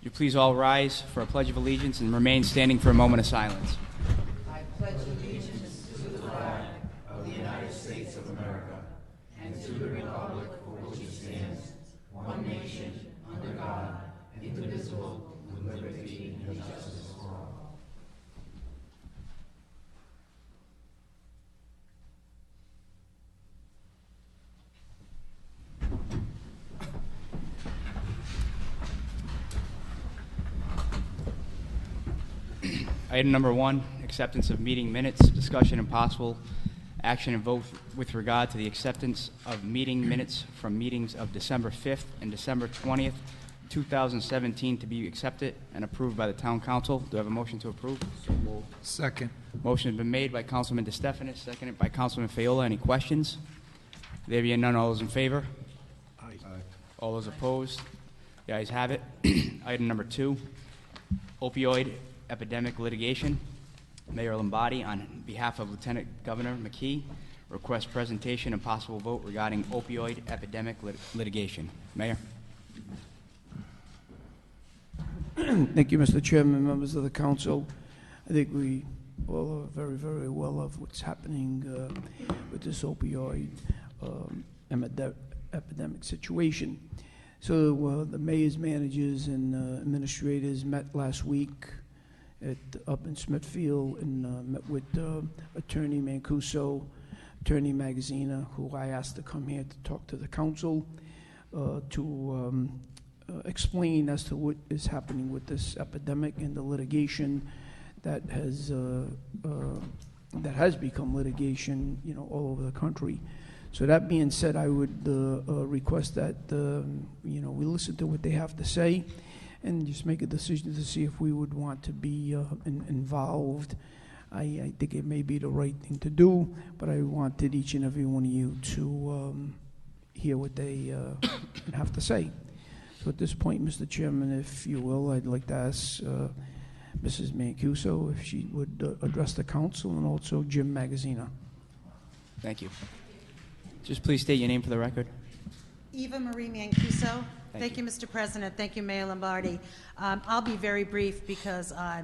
You please all rise for a pledge of allegiance and remain standing for a moment of silence. I pledge allegiance to the flag of the United States of America and to the republic for which it stands, one nation, under God, indivisible, with liberty and justice for all. Item number 1, acceptance of meeting minutes, discussion and possible action and vote with regard to the acceptance of meeting minutes from meetings of December 5th and December 20th, 2017 to be accepted and approved by the Town Council. Do I have a motion to approve? So moved. Second. Motion has been made by Councilman DeStefanis, seconded by Councilman Faiola. Any questions? There being none, all those in favor? Aye. All those opposed? The ayes have it. Item number 2, opioid epidemic litigation. Mayor Lombardi, on behalf of Lieutenant Governor McKee, requests presentation and possible vote regarding opioid epidemic litigation. Mayor. Thank you, Mr. Chairman, members of the council. I think we all are very, very well of what's happening with this opioid epidemic situation. So the mayor's managers and administrators met last week up in Smithfield and met with Attorney Mancuso, Attorney Magazina, who I asked to come here to talk to the council to explain as to what is happening with this epidemic and the litigation that has become litigation, all over the country. So that being said, I would request that we listen to what they have to say and just make a decision to see if we would want to be involved. I think it may be the right thing to do, but I wanted each and every one of you to hear what they have to say. So at this point, Mr. Chairman, if you will, I'd like to ask Mrs. Mancuso if she would address the council and also Jim Magazina. Thank you. Just please state your name for the record. Eva Marie Mancuso. Thank you, Mr. President. Thank you, Mayor Lombardi. I'll be very brief because I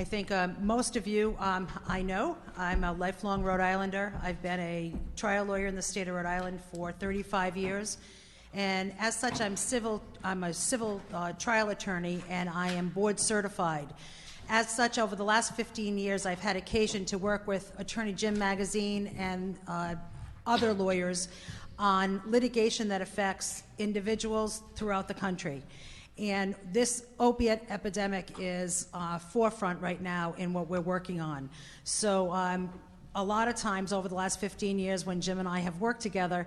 think most of you I know. I'm a lifelong Rhode Islander. I've been a trial lawyer in the state of Rhode Island for 35 years. And as such, I'm a civil trial attorney, and I am board certified. As such, over the last 15 years, I've had occasion to work with Attorney Jim Magazine and other lawyers on litigation that affects individuals throughout the country. And this opiate epidemic is forefront right now in what we're working on. So a lot of times over the last 15 years when Jim and I have worked together,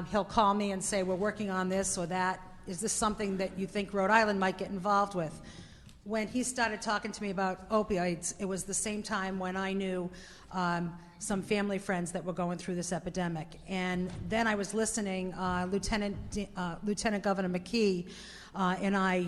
he'll call me and say, we're working on this or that. Is this something that you think Rhode Island might get involved with? When he started talking to me about opioids, it was the same time when I knew some family friends that were going through this epidemic. And then I was listening, Lieutenant Governor McKee and I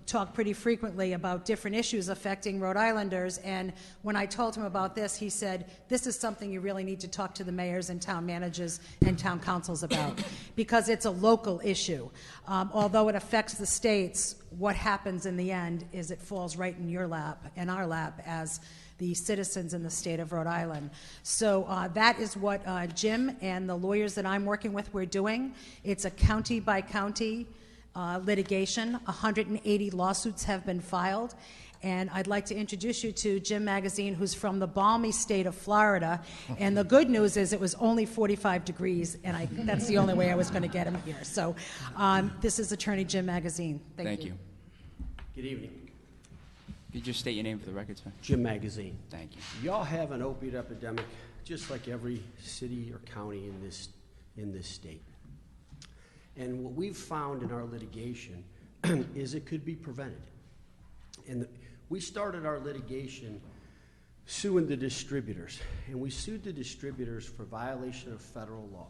talk pretty frequently about different issues affecting Rhode Islanders. And when I told him about this, he said, this is something you really need to talk to the mayors and town managers and town councils about because it's a local issue. Although it affects the states, what happens in the end is it falls right in your lap and our lap as the citizens in the state of Rhode Island. So that is what Jim and the lawyers that I'm working with we're doing. It's a county by county litigation. 180 lawsuits have been filed. And I'd like to introduce you to Jim Magazine, who's from the balmy state of Florida. And the good news is it was only 45 degrees, and that's the only way I was going to get him here. So this is Attorney Jim Magazine. Thank you. Good evening. Could you just state your name for the record, sir? Jim Magazine. Thank you. Y'all have an opiate epidemic just like every city or county in this state. And what we've found in our litigation is it could be prevented. And we started our litigation suing the distributors. And we sued the distributors for violation of federal law.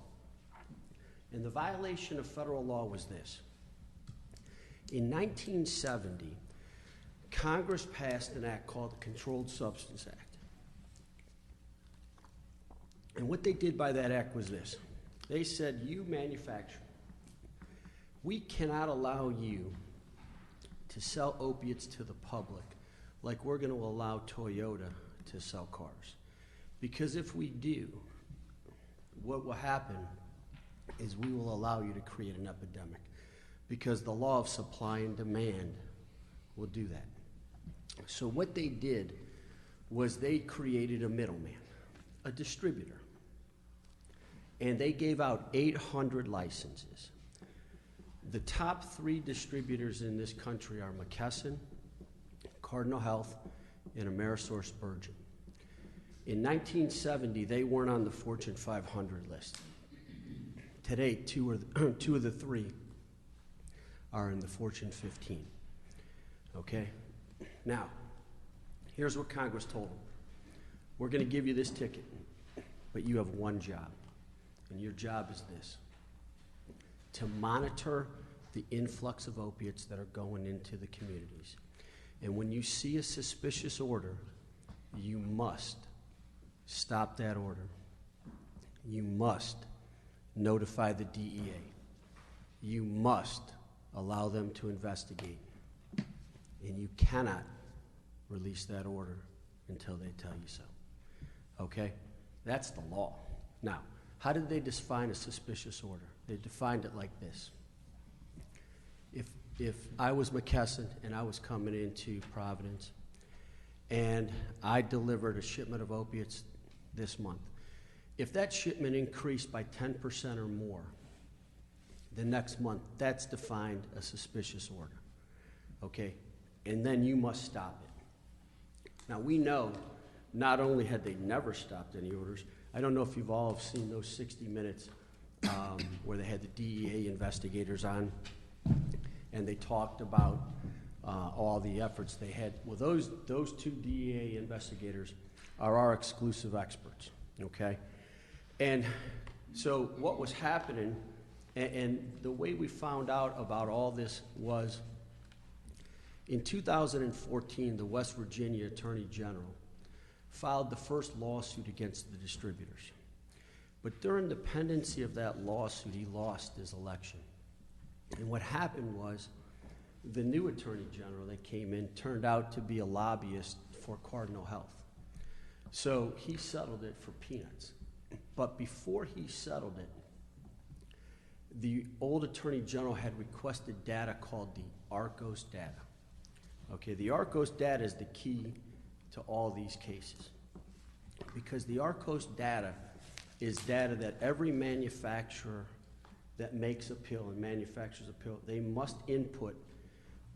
And the violation of federal law was this. In 1970, Congress passed an act called the Controlled Substance Act. And what they did by that act was this. They said, you manufacturer, we cannot allow you to sell opiates to the public like we're going to allow Toyota to sell cars. Because if we do, what will happen is we will allow you to create an epidemic, because the law of supply and demand will do that. So what they did was they created a middleman, a distributor, and they gave out 800 licenses. The top 3 distributors in this country are McKesson, Cardinal Health, and AmerisourceBergen. In 1970, they weren't on the Fortune 500 list. Today, two of the 3 are in the Fortune 15. Okay? Now, here's what Congress told them. We're going to give you this ticket, but you have one job, and your job is this: to monitor the influx of opiates that are going into the communities. And when you see a suspicious order, you must stop that order. You must notify the DEA. You must allow them to investigate. And you cannot release that order until they tell you so. Okay? That's the law. Now, how did they define a suspicious order? They defined it like this. If I was McKesson and I was coming into Providence and I delivered a shipment of opiates this month, if that shipment increased by 10% or more the next month, that's defined a suspicious order. Okay? And then you must stop it. Now, we know not only had they never stopped any orders, I don't know if you've all seen those 60 Minutes where they had the DEA investigators on, and they talked about all the efforts they had. Well, those 2 DEA investigators are our exclusive experts, okay? And so what was happening, and the way we found out about all this was, in 2014, the West Virginia Attorney General filed the first lawsuit against the distributors. But during the pendency of that lawsuit, he lost his election. And what happened was, the new Attorney General that came in turned out to be a lobbyist for Cardinal Health. So he settled it for peanuts. But before he settled it, the old Attorney General had requested data called the ARCOS data. Okay, the ARCOS data is the key to all these cases, because the ARCOS data is data that every manufacturer that makes a pill and manufactures a pill, they must input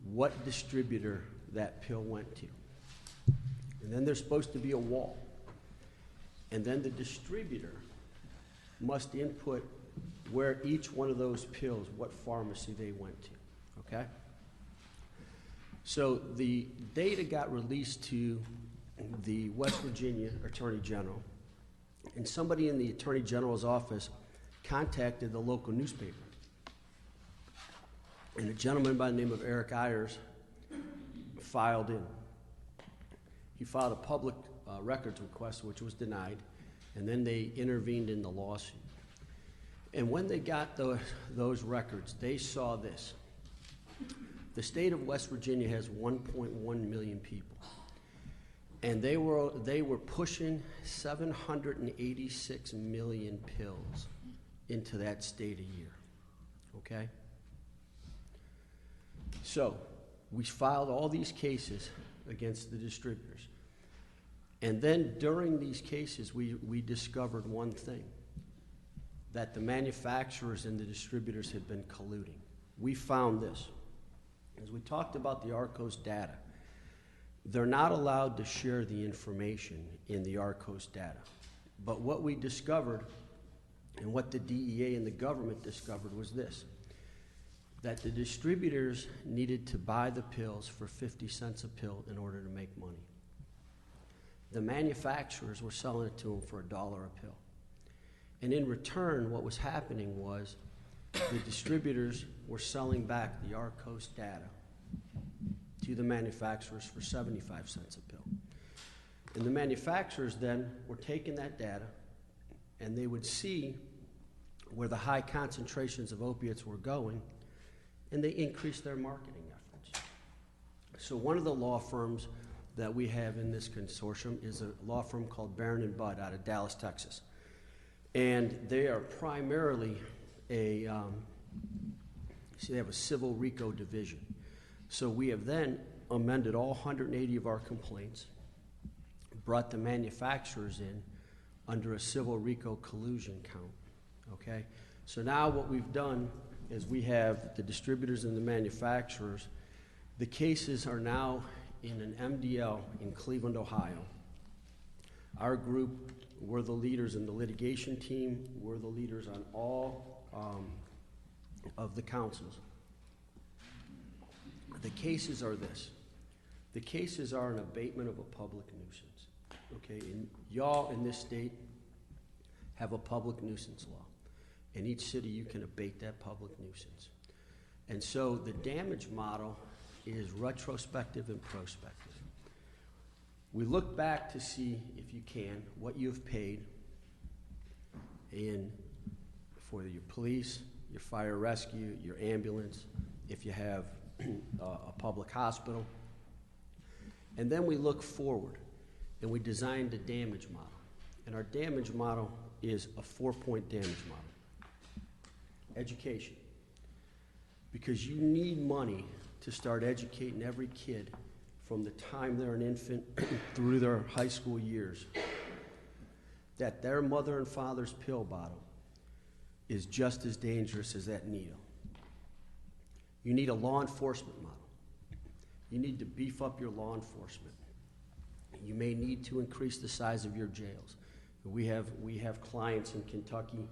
what distributor that pill went to. And then there's supposed to be a wall. And then the distributor must input where each one of those pills, what pharmacy they went to, okay? So the data got released to the West Virginia Attorney General, and somebody in the Attorney General's office contacted the local newspaper. And a gentleman by the name of Eric Ayers filed in. He filed a public records request, which was denied, and then they intervened in the lawsuit. And when they got those records, they saw this. The state of West Virginia has 1.1 million people, and they were pushing 786 million pills into that state a year, okay? So we filed all these cases against the distributors. And then during these cases, we discovered one thing, that the manufacturers and the distributors had been colluding. We found this. As we talked about the ARCOS data, they're not allowed to share the information in the ARCOS data. But what we discovered, and what the DEA and the government discovered, was this: that the distributors needed to buy the pills for 50 cents a pill in order to make money. The manufacturers were selling it to them for $1 a pill. And in return, what was happening was the distributors were selling back the ARCOS data to the manufacturers for 75 cents a pill. And the manufacturers then were taking that data, and they would see where the high concentrations of opiates were going, and they increased their marketing efforts. So one of the law firms that we have in this consortium is a law firm called Barron and Budd out of Dallas, Texas. And they are primarily they have a civil RICO division. So we have then amended all 180 of our complaints, brought the manufacturers in under a civil RICO collusion count, okay? So now what we've done is we have the distributors and the manufacturers. The cases are now in an MDL in Cleveland, Ohio. Our group, we're the leaders in the litigation team. We're the leaders on all of the councils. The cases are this. The cases are an abatement of a public nuisance, okay? And y'all in this state have a public nuisance law. In each city, you can abate that public nuisance. And so the damage model is retrospective and prospective. We look back to see, if you can, what you've paid for your police, your fire rescue, your ambulance, if you have a public hospital. And then we look forward, and we designed a damage model. And our damage model is a 4-point damage model. Education. Because you need money to start educating every kid from the time they're an infant through their high school years that their mother and father's pill bottle is just as dangerous as that needle. You need a law enforcement model. You need to beef up your law enforcement. You may need to increase the size of your jails. We have clients in Kentucky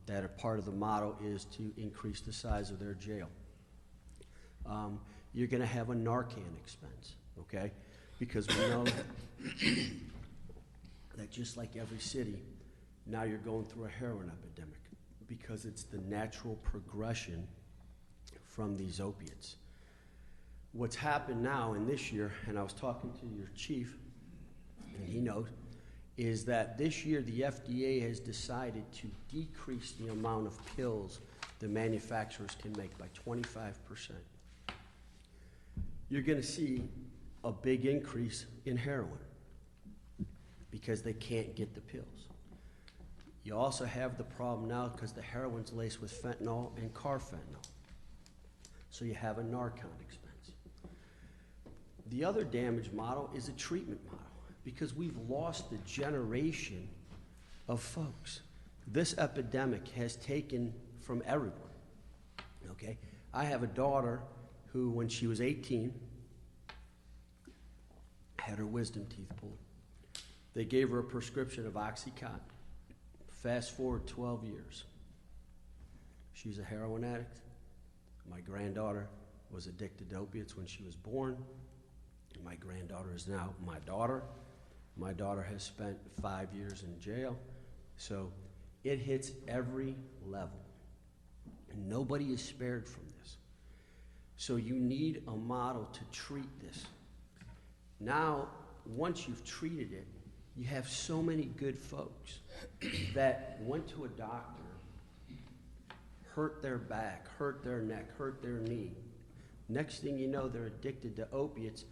that a part of the model is to increase the size of their jail. You're going to have a Narcan expense, okay? Because we know that just like every city, now you're going through a heroin epidemic because it's the natural progression from these opiates. What's happened now in this year, and I was talking to your chief, and he knows, is that this year the FDA has decided to decrease the amount of pills the manufacturers can make by 25%. You're going to see a big increase in heroin because they can't get the pills. You also have the problem now because the heroin's laced with fentanyl and carfentanil. So you have a Narcan expense. The other damage model is a treatment model because we've lost a generation of folks. This epidemic has taken from everyone, okay? I have a daughter who, when she was 18, had her wisdom teeth pulled. They gave her a prescription of OxyContin. Fast forward 12 years. She's a heroin addict. My granddaughter was addicted to opiates when she was born. My granddaughter is now my daughter. My daughter has spent 5 years in jail. So it hits every level. And nobody is spared from this. So you need a model to treat this. Now, once you've treated it, you have so many good folks that went to a doctor, hurt their back, hurt their neck, hurt their knee. Next thing you know, they're addicted to opiates,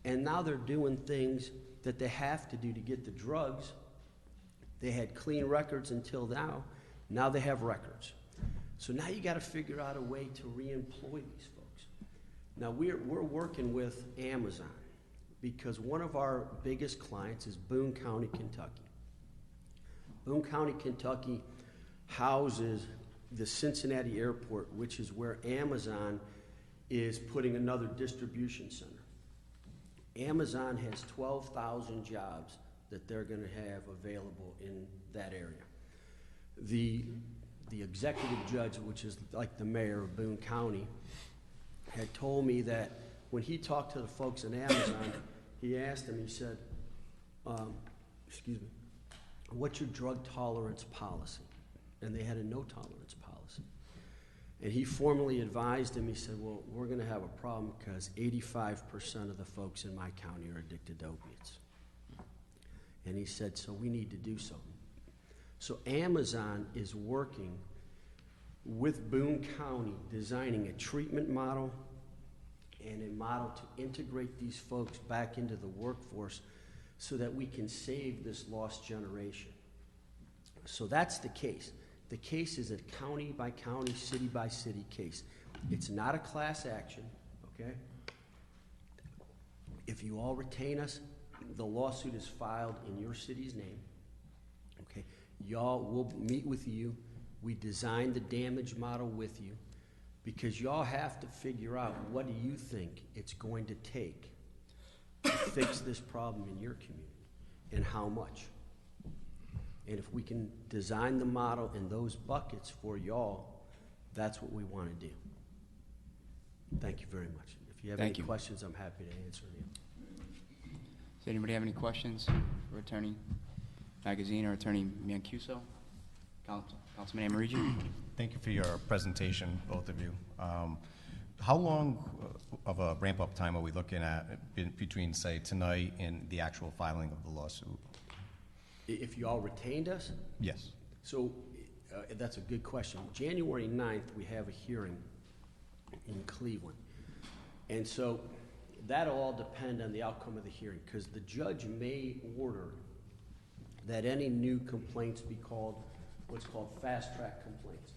and now they're doing things that they have to do to get the drugs. They had clean records until now. Now they have records. So now you got to figure out a way to reemploy these folks. Now we're working with Amazon because one of our biggest clients is Boone County, Kentucky. Boone County, Kentucky houses the Cincinnati airport, which is where Amazon is putting another distribution center. Amazon has 12,000 jobs that they're going to have available in that area. The executive judge, which is like the mayor of Boone County, had told me that when he talked to the folks in Amazon, he asked them, he said, what's your drug tolerance policy? And they had a no tolerance policy. And he formally advised him, he said, well, we're going to have a problem because 85% of the folks in my county are addicted to opiates. And he said, so we need to do something. So Amazon is working with Boone County, designing a treatment model and a model to integrate these folks back into the workforce so that we can save this lost generation. So that's the case. The case is a county by county, city by city case. It's not a class action, okay? If you all retain us, the lawsuit is filed in your city's name, okay? Y'all will meet with you. We designed the damage model with you because y'all have to figure out what do you think it's going to take to fix this problem in your community and how much. And if we can design the model in those buckets for y'all, that's what we want to do. Thank you very much. If you have any questions, I'm happy to answer them. Does anybody have any questions for Attorney Magazine or Attorney Mancuso? Councilman Amorigi? Thank you for your presentation, both of you. How long of a ramp-up time are we looking at between, say, tonight and the actual filing of the lawsuit? If you all retained us? Yes. So that's a good question. January 9th, we have a hearing in Cleveland. And so that'll all depend on the outcome of the hearing, because the judge may order that any new complaints be called what's called fast-track complaints,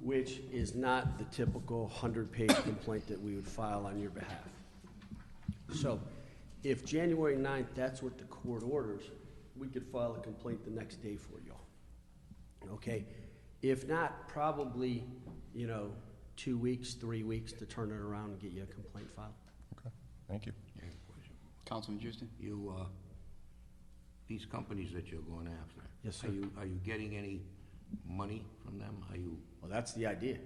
which is not the typical 100-page complaint that we would file on your behalf. So if January 9th, that's what the court orders, we could file a complaint the next day for y'all. Okay? If not, probably, 2 weeks, 3 weeks to turn it around and get you a complaint filed. Okay. Thank you. Councilman Houston? These companies that you're going after. Yes, sir. Are you getting any money from them? Well, that's the idea.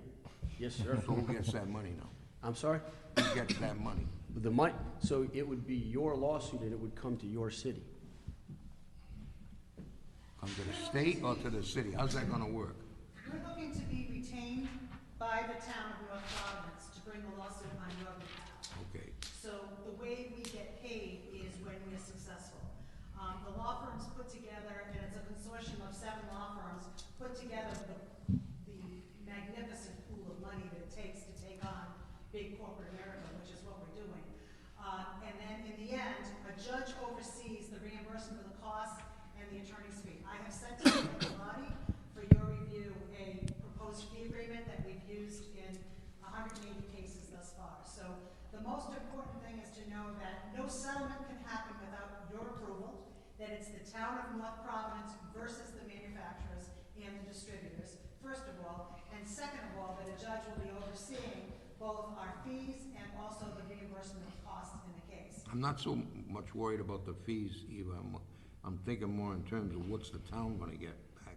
Yes, sir. So who gets that money now? I'm sorry? Who gets that money? The money, so it would be your lawsuit and it would come to your city. Come to the state or to the city? How's that gonna work? We're looking to be retained by the town of North Providence to bring the lawsuit on your behalf. Okay. So the way we get paid is when we're successful. The law firms put together, and it's a consortium of 7 law firms, put together the magnificent pool of money that it takes to take on big corporate America, which is what we're doing. And then in the end, a judge oversees the reimbursement of the costs and the attorney's fee. I have sent to the body for your review a proposed fee agreement that we've used in 180 cases thus far. So the most important thing is to know that no settlement can happen without your approval, that it's the town of North Providence versus the manufacturers and the distributors, first of all, and second of all, that a judge will be overseeing both our fees and also the reimbursement of costs in the case. I'm not so much worried about the fees, Eva. I'm thinking more in terms of what's the town gonna get back.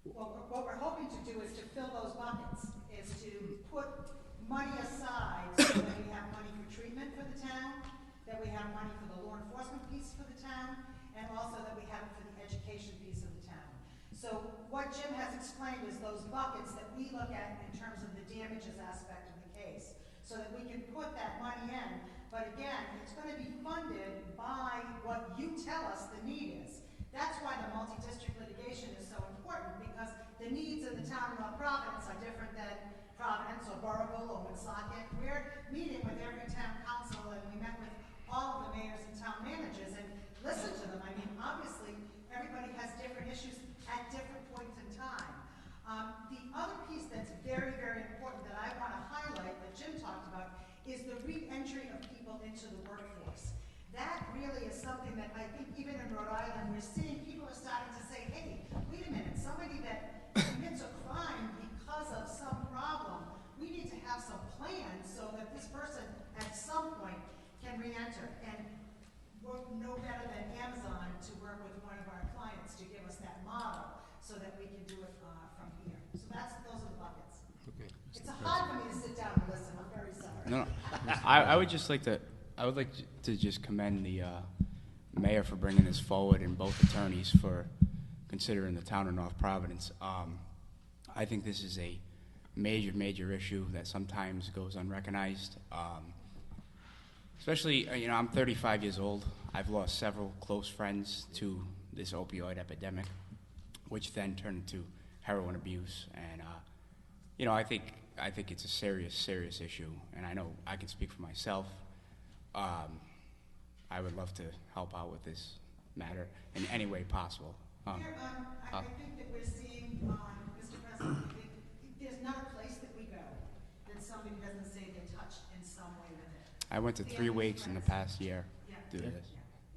Well, what we're hoping to do is to fill those buckets, is to put money aside so that we have money for treatment for the town, that we have money for the law enforcement piece for the town, and also that we have it for the education piece of the town. So what Jim has explained is those buckets that we look at in terms of the damages aspect of the case, so that we can put that money in. But again, it's going to be funded by what you tell us the need is. That's why the multi-district litigation is so important, because the needs of the town of North Providence are different than Providence or Burrillville or Woonsocket. We're meeting with every town council, and we met with all of the mayors and town managers and listen to them. I mean, obviously, everybody has different issues at different points in time. The other piece that's very, very important that I want to highlight that Jim talked about is the re-entry of people into the workforce. That really is something that I think even in Rhode Island, we're seeing people are starting to say, hey, wait a minute, somebody that commits a crime because of some problem, we need to have some plans so that this person at some point can re-enter. And we're no better than Amazon to work with one of our clients to give us that model so that we can do it from here. So those are the buckets. Okay. It's hard for me to sit down and listen. I'm very sorry. No. I would like to just commend the mayor for bringing this forward and both attorneys for considering the town of North Providence. I think this is a major issue that sometimes goes unrecognized. Especially, I'm 35 years old. I've lost several close friends to this opioid epidemic, which then turned into heroin abuse. And, I think it's a serious issue. And I know I can speak for myself. I would love to help out with this matter in any way possible. I think that we're seeing, Mr. President, there's not a place that we go that somebody doesn't say they touched in some way with it. I went to 3 wakes in the past year due to this,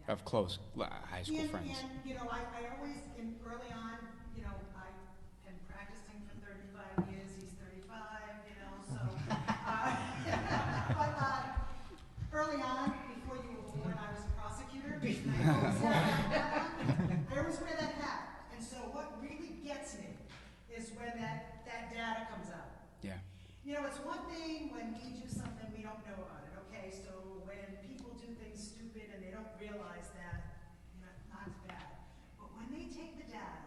Yeah. of close high school friends. And, you know, I always, early on, you know, I've been practicing for 35 years, he's 35, you know, so, but early on, before you were born, I was a prosecutor. I always wear that hat, and so what really gets me is when that data comes out. Yeah. You know, it's one thing when we do something we don't know about it, okay? So when people do things stupid and they don't realize that, you know, not as bad. But when they take the data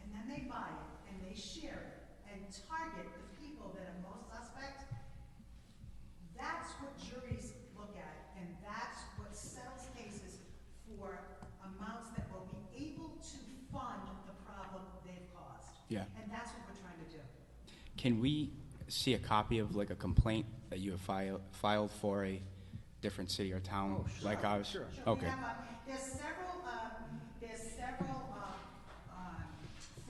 and then they buy it and they share it and target the people that are most suspect, that's what juries look at, and that's what settles cases for amounts that will be able to fund the problem they've caused. Yeah. And that's what we're trying to do. Can we see a copy of like a complaint that you have filed for a different city or town like ours? Sure. Okay. We have, there's several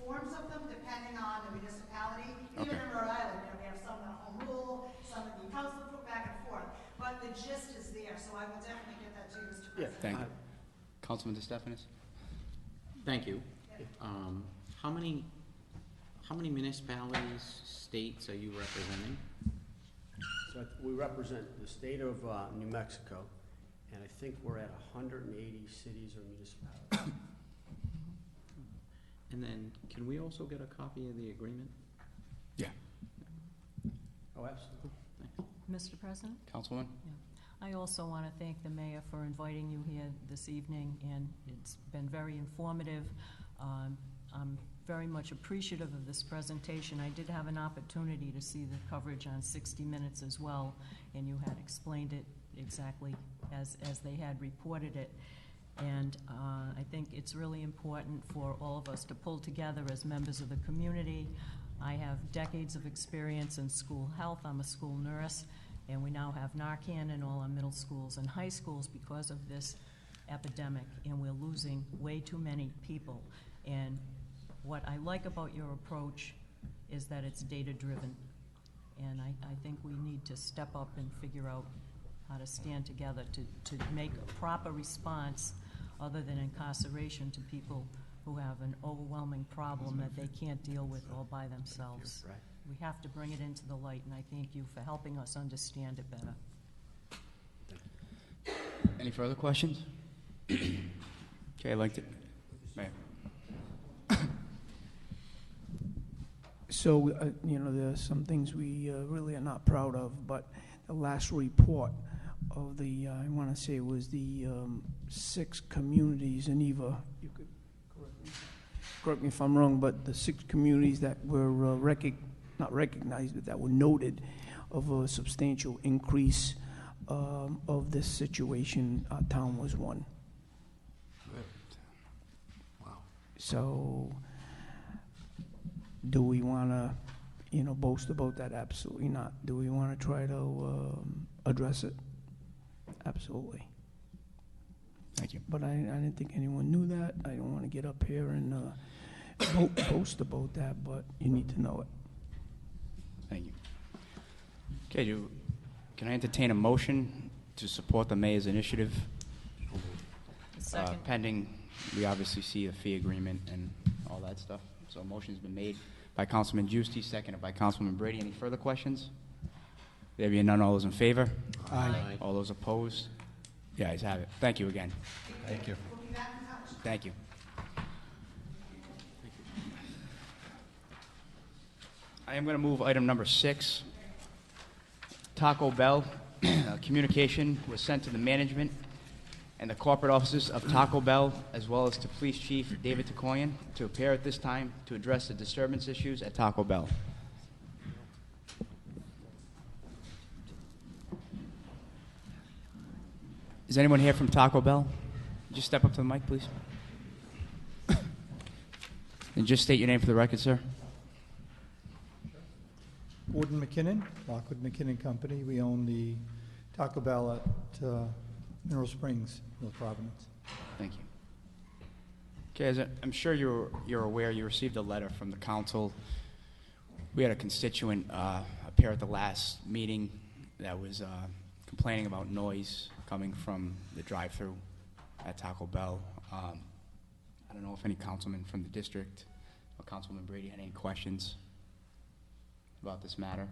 forms of them depending on the municipality. Even Okay. in Rhode Island, you know, we have some that home rule, some that need council put back and forth. But the gist is there, so I will definitely get that to you, Mr. Yeah. President. Thank you. Councilman DeStefanis? Thank you. How many municipalities, states are you representing? So we represent the state of New Mexico, and I think we're at 180 cities or municipalities. And then, can we also get a copy of the agreement? Yeah. Oh, absolutely. Thanks. Mr. President? Councilwoman? I also want to thank the mayor for inviting you here this evening, and it's been very informative. I'm very much appreciative of this presentation. I did have an opportunity to see the coverage on 60 Minutes as well, and you had explained it exactly as they had reported it. And I think it's really important for all of us to pull together as members of the community. I have decades of experience in school health. I'm a school nurse, and we now have Narcan in all our middle schools and high schools because of this epidemic, and we're losing way too many people. And what I like about your approach is that it's data-driven, and I think we need to step up and figure out how to stand together to make a proper response other than incarceration to people who have an overwhelming problem that they can't deal with all by themselves. Right. We have to bring it into the light, and I thank you for helping us understand it better. Any further questions? Okay, I'd like to. Mayor. So, you know, there are some things we really are not proud of, but the last report of the, I want to say it was the 6 communities in Eva, you could correct me if I'm wrong, but the 6 communities that were not recognized, but that were noted of a substantial increase of this situation, our town was one. Good. Wow. So, do we want to, you know, boast about that? Absolutely not. Do we want to try to address it? Absolutely. Thank you. But I didn't think anyone knew that. I don't want to get up here and boast about that, but you need to know it. Thank you. Okay, can I entertain a motion to support the mayor's initiative? Second. Pending, we obviously see the fee agreement and all that stuff. So a motion's been made by Councilman Giusti, seconded by Councilman Brady. Any further questions? There being none, all those in favor? Aye. All those opposed? The ayes have it. Thank you again. Thank you. We'll be back in touch. Thank you. I am going to move item number 6. Taco Bell, communication was sent to the management and the corporate offices of Taco Bell, as well as to Police Chief David Takoyan, to appear at this time to address the disturbance issues at Taco Bell. Is anyone here from Taco Bell? Just step up to the mic, please. And just state your name for the record, sir. Gordon McKinnon, Lockwood McKinnon Company. We own the Taco Bell at Mineral Springs, North Providence. Thank you. Okay, as I'm sure you're aware, you received a letter from the council. We had a constituent appear at the last meeting that was complaining about noise coming from the drive-through at Taco Bell. I don't know if any councilman from the district or Councilman Brady had any questions about this matter.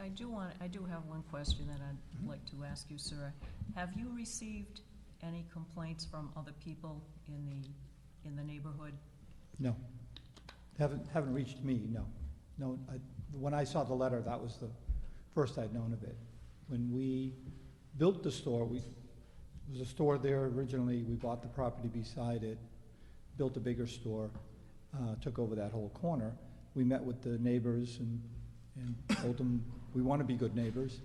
I do have one question that I'd like to ask you, sir. Have you received any complaints from other people in the neighborhood? No. Haven't reached me, no. No, when I saw the letter, that was the first I'd known of it. When we built the store, there was a store there originally, we bought the property beside it, built a bigger store, took over that whole corner. We met with the neighbors and told them we want to be good neighbors.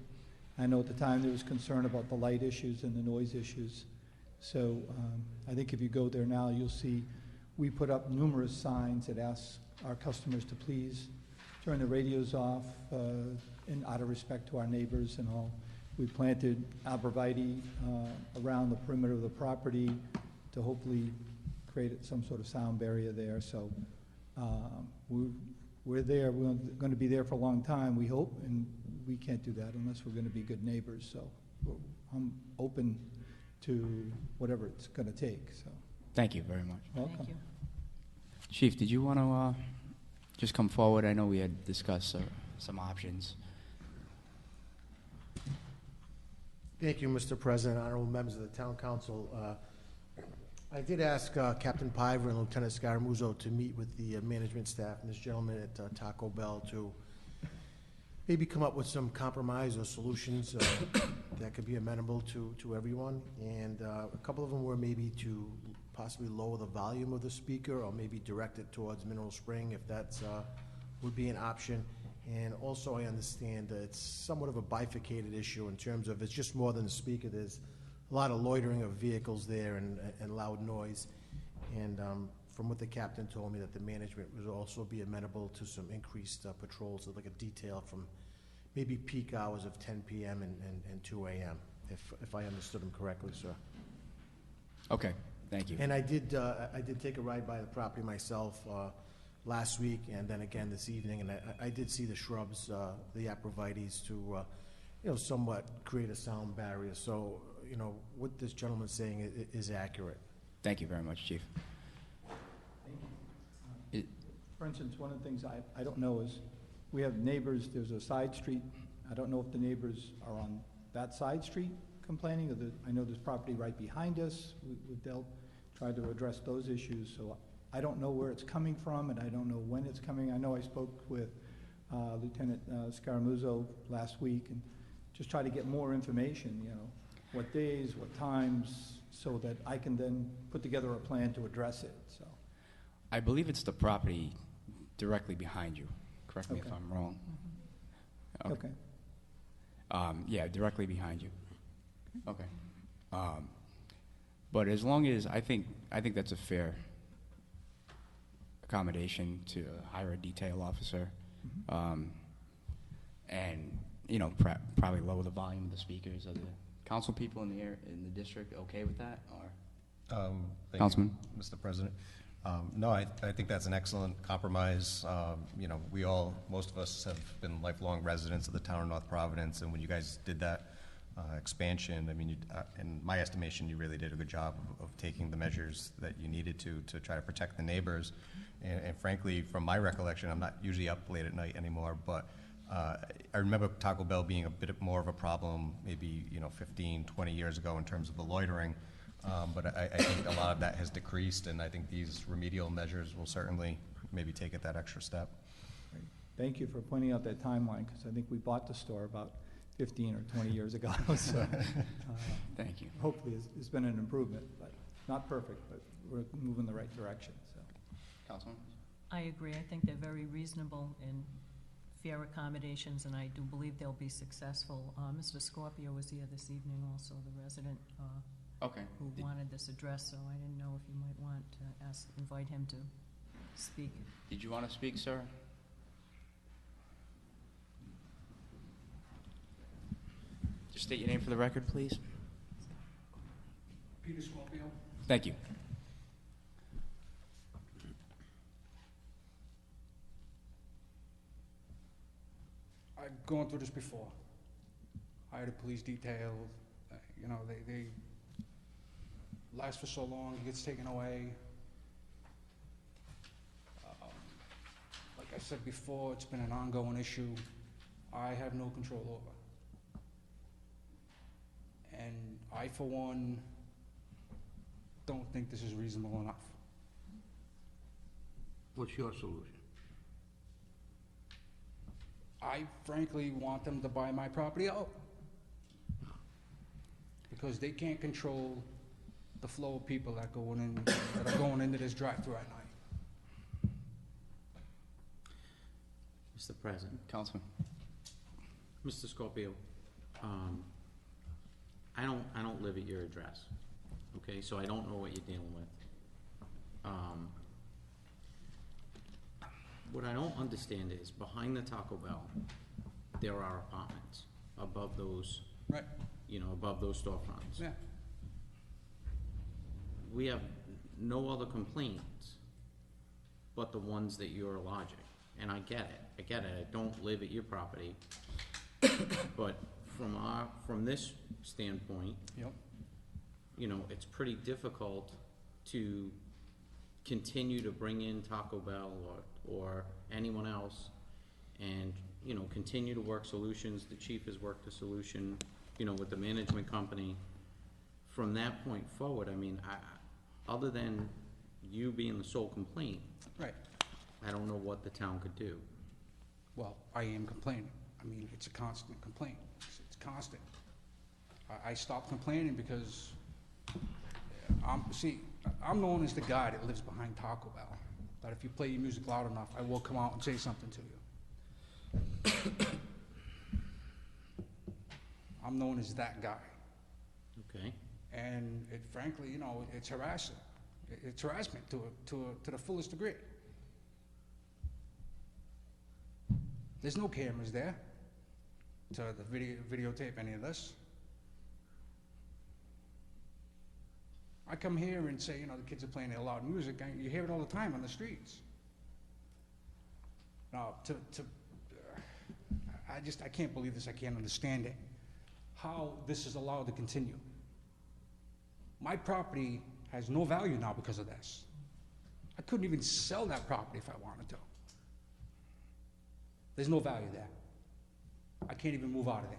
I know at the time there was concern about the light issues and the noise issues. So I think if you go there now, you'll see we put up numerous signs that ask our customers to please turn the radios off in out of respect to our neighbors and all. We planted arborvitae around the perimeter of the property to hopefully create some sort of sound barrier there. So we're there. We're going to be there for a long time, we hope, and we can't do that unless we're going to be good neighbors. So I'm open to whatever it's going to take. So Thank you very much. welcome. Thank you. Chief, did you want to just come forward? I know we had discussed some options. Thank you, Mr. President, honorable members of the Town Council. I did ask Captain Piver and Lieutenant Scaramuzzo to meet with the management staff and this gentleman at Taco Bell to maybe come up with some compromise or solutions that could be amenable to everyone. And a couple of them were maybe to possibly lower the volume of the speaker or maybe direct it towards Mineral Spring if that's would be an option. And also I understand that it's somewhat of a bifurcated issue in terms of it's just more than a speaker. There's a lot of loitering of vehicles there and loud noise. And from what the captain told me, that the management would also be amenable to some increased patrols, like a detail from maybe peak hours of 10 p.m. and 2 a.m., if I understood him correctly, sir. Okay, thank you. And I did take a ride by the property myself last week and then again this evening, and I did see the shrubs, the arborvitaes to, somewhat create a sound barrier. So, what this gentleman's saying is accurate. Thank you very much, Chief. For instance, one of the things I don't know is we have neighbors, there's a side street. I don't know if the neighbors are on that side street complaining, or I know there's property right behind us. We've tried to address those issues. So I don't know where it's coming from, and I don't know when it's coming. I know I spoke with Lieutenant Scaramuzzo last week and just try to get more information, what days, what times, so that I can then put together a plan to address it. So I believe it's the property directly behind you. Correct me if Okay. I'm wrong. okay. Yeah, directly behind you. Okay. But as long as I think that's a fair accommodation to hire a detail officer, and probably lower the volume of the speakers. Are the council people in the district okay with that, or Thank Councilman? you, Mr. President. No, I think that's an excellent compromise. Most of us have been lifelong residents of the town of North Providence, and when you guys did that expansion, I mean, in my estimation, you really did a good job of taking the measures that you needed to try to protect the neighbors. And frankly, from my recollection, I'm not usually up late at night anymore, but I remember Taco Bell being a bit more of a problem maybe 15, 20 years ago in terms of the loitering. But I think a lot of that has decreased, and I think these remedial measures will certainly maybe take it that extra step. Great. Thank you for pointing out that timeline, because I think we bought the store about 15 or 20 years ago. So Thank you. hopefully it's been an improvement, but not perfect, but we're moving in the right direction. So Councilman? I agree. I think they're very reasonable and fair accommodations, and I do believe they'll be successful. Mr. Scorpio was here this evening also, the resident Okay. who wanted this address, so I didn't know if you might want to invite him to speak. Did you want to speak, sir? state your name for the record, please. Peter Scorpio. Thank you. I've gone through this before. Hired a police detail, you know, they last for so long, it gets taken away. Like I said before, it's been an ongoing issue I have no control over. And I, for one, don't think this is reasonable enough. What's your solution? I frankly want them to buy my property out. Because they can't control the flow of people that are going into this drive-through at night. Mr. President. Councilman. Mr. Scorpio, I don't live at your address, okay? So I don't know what you're dealing with. What I don't understand is behind the Taco Bell, there are apartments above those, Right. you know, above those storefronts. Yeah. We have no other complaints but the ones that you're lodging. And I get it. I don't live at your property. But from this standpoint, Yep. you know, it's pretty difficult to continue to bring in Taco Bell or anyone else and, you know, continue to work solutions. The chief has worked a solution, you know, with the management company. From that point forward, I mean, other than you being the sole complaint, Right. I don't know what the town could do. Well, I am complaining. I mean, it's a constant complaint. It's constant. I stopped complaining because I'm known as the guy that lives behind Taco Bell. That if you play your music loud enough, I will come out and say something to you. I'm known as that guy. Okay? And it, frankly, you know, it's harassing. It's harassment to the fullest degree. There's no cameras there to videotape any of this. I come here and say, you know, the kids are playing their loud music, and you hear it all the time on the streets. Now, I can't believe this. I can't understand it. How this is allowed to continue. My property has no value now because of this. I couldn't even sell that property if I wanted to. There's no value there. I can't even move out of there.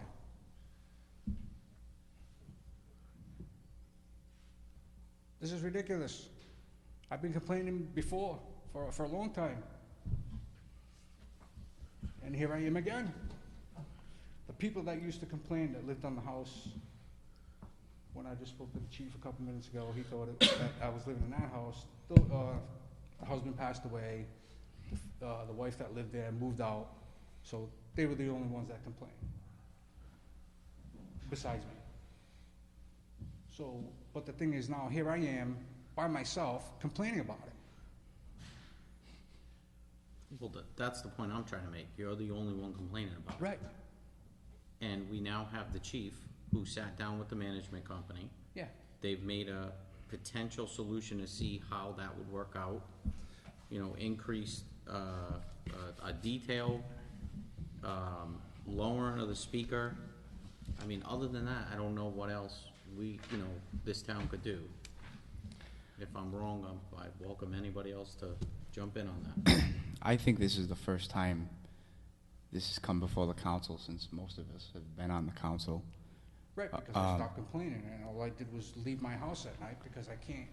This is ridiculous. I've been complaining before for a long time. And here I am again. The people that used to complain that lived on the house, when I just spoke to the chief a couple minutes ago, he thought that I was living in that house. The husband passed away. The wife that lived there moved out. So they were the only ones that complained, besides me. So, but the thing is now, here I am, by myself, complaining about it. Well, that's the point I'm trying to make. You're the only one complaining about it. Right. And we now have the chief who sat down with the management company. Yeah. They've made a potential solution to see how that would work out. You know, increase a detail, lowering of the speaker. I mean, other than that, I don't know what else this town could do. If I'm wrong, I welcome anybody else to jump in on that. I think this is the first time this has come before the council since most of us have been on the council. Right, because I stopped complaining, and all I did was leave my house at night because I can't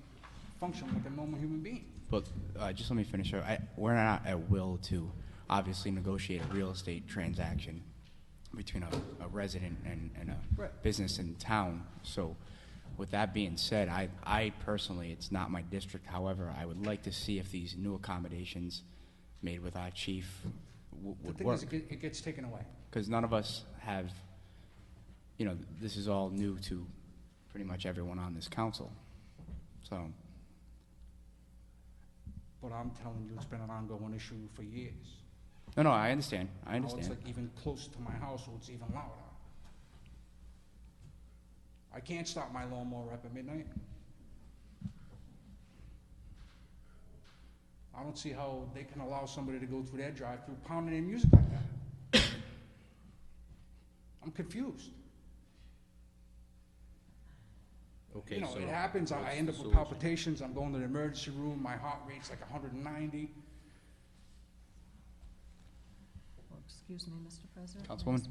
function like a normal human being. But just let me finish. We're not at will to obviously negotiate a real estate transaction between a resident and a Right. business in town. So with that being said, I personally, it's not my district. However, I would like to see if these new accommodations made with our chief The would thing work. is, it gets taken away. Because none of us have, this is all new to pretty much everyone on this council. So, But I'm telling you, it's been an ongoing issue for years. no, I understand. I Now it's understand. like even close to my house, so it's even louder. can't start my lawnmower up at midnight. I don't see how they can allow somebody to go through their drive-through pounding their music like that. I'm confused. Okay, You know, so it happens, I what's end the up with solution? palpitations, I'm going to the emergency room, my heart rate's like 190. Well, excuse me, Mr. President? Councilwoman?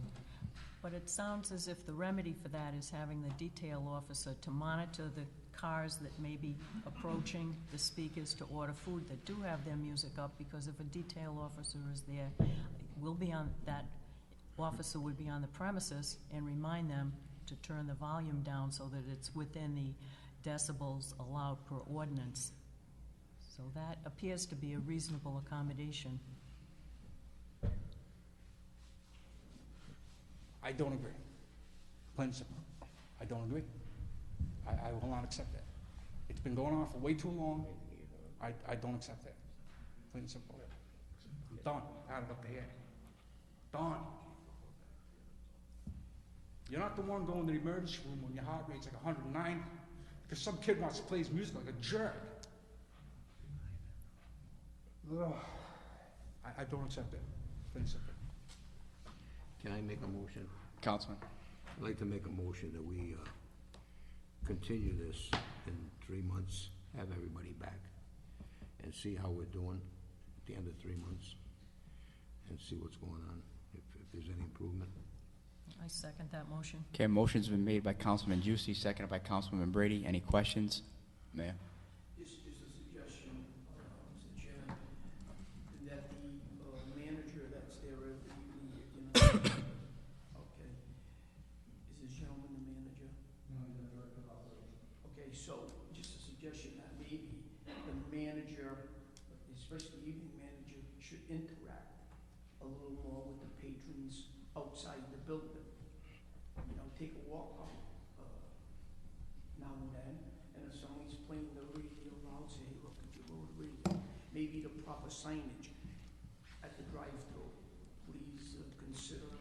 But it sounds as if the remedy for that is having the detail officer to monitor the cars that may be approaching the speakers to order food that do have their music up, because if a detail officer is there, that officer would be on the premises and remind them to turn the volume down so that it's within the decibels allowed per ordinance. So that appears to be a reasonable accommodation. I don't agree. Plain and simple. I don't agree. I will not accept that. It's been going on for way too long. I don't accept that. Plain and simple. I'm done. Out of up here. Done. You're not the one going to the emergency room when your heart rate's like 190 because some kid wants to play his music like a jerk. Ugh. I don't accept that. Plain and simple. Can I make a motion? Councilman? I'd like to make a motion that we continue this in 3 months, have everybody back, and see how we're doing at the end of 3 months, and see what's going on, if there's any improvement. I second that motion. Okay, motion's been made by Councilman Juicy, seconded by Councilman Brady. Any questions? Mayor? This is a suggestion, Mr. Chairman, that the manager that's there every evening, okay, is this gentleman the manager? No, he's the director of operations. Okay, so just a suggestion that maybe the manager, especially the evening manager, should interact a little more with the patrons outside the building. You know, take a walk out now and then, and if somebody's playing the radio loud, say, hey, look, if you go to the radio, maybe the proper signage at the drive-through. Please consider.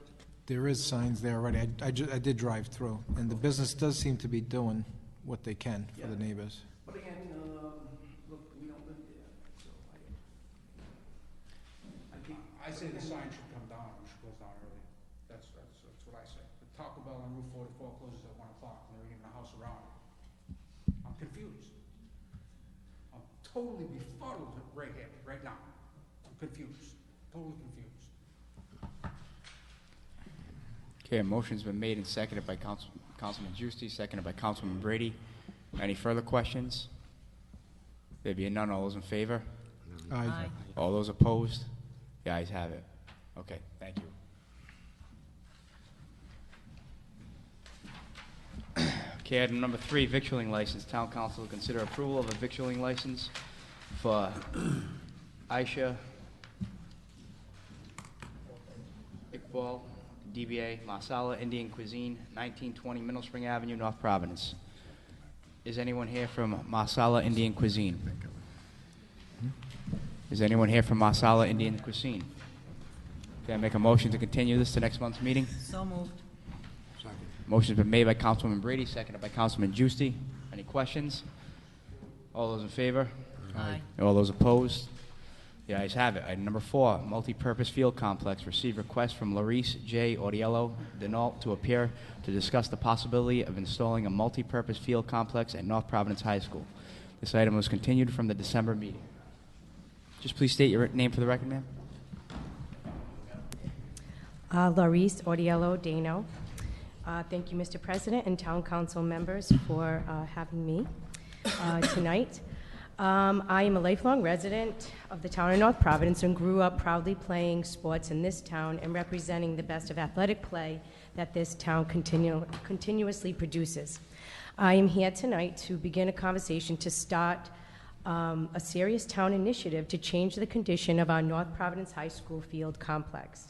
There is signs there already. I did drive through, and the business does seem to be doing what they can for the neighbors. But again, look, we don't live there, so I think. I say the sign should come down, it should go down early. That's what I say. The Taco Bell on Route 44 closes at 1 o'clock, and there ain't even a house around it. I'm confused. I'm totally befuddled right here, right now. I'm confused, totally confused. Okay, a motion's been made and seconded by Councilman Juicy, seconded by Councilman Brady. Any further questions? There being none, all those in favor? Aye. All those opposed? The ayes have it. Okay, thank you. Okay, item number 3, victualling license. Town council will consider approval of a victualling license for Aisha Iqbal, DBA Masala Indian Cuisine, 1920 Middle Spring Avenue, North Providence. Is anyone here from Masala Indian Cuisine? Is anyone here from Masala Indian Cuisine? Can I make a motion to continue this to next month's meeting? So moved. Second. Motion's been made by Councilman Brady, seconded by Councilman Juicy. Any questions? All those in favor? Aye. All those opposed? The ayes have it. Item number 4, multi-purpose field complex. Received request from Larice J. Audiello Denault to appear to discuss the possibility of installing a multi-purpose field complex at North Providence High School. This item was continued from the December meeting. Just please state your name for the record, ma'am. Larice Audiello Dano. Thank you, Mr. President and Town Council members, for having me tonight. I am a lifelong resident of the town of North Providence and grew up proudly playing sports in this town and representing the best of athletic play that this town continuously produces. I am here tonight to begin a conversation to start a serious town initiative to change the condition of our North Providence High School field complex.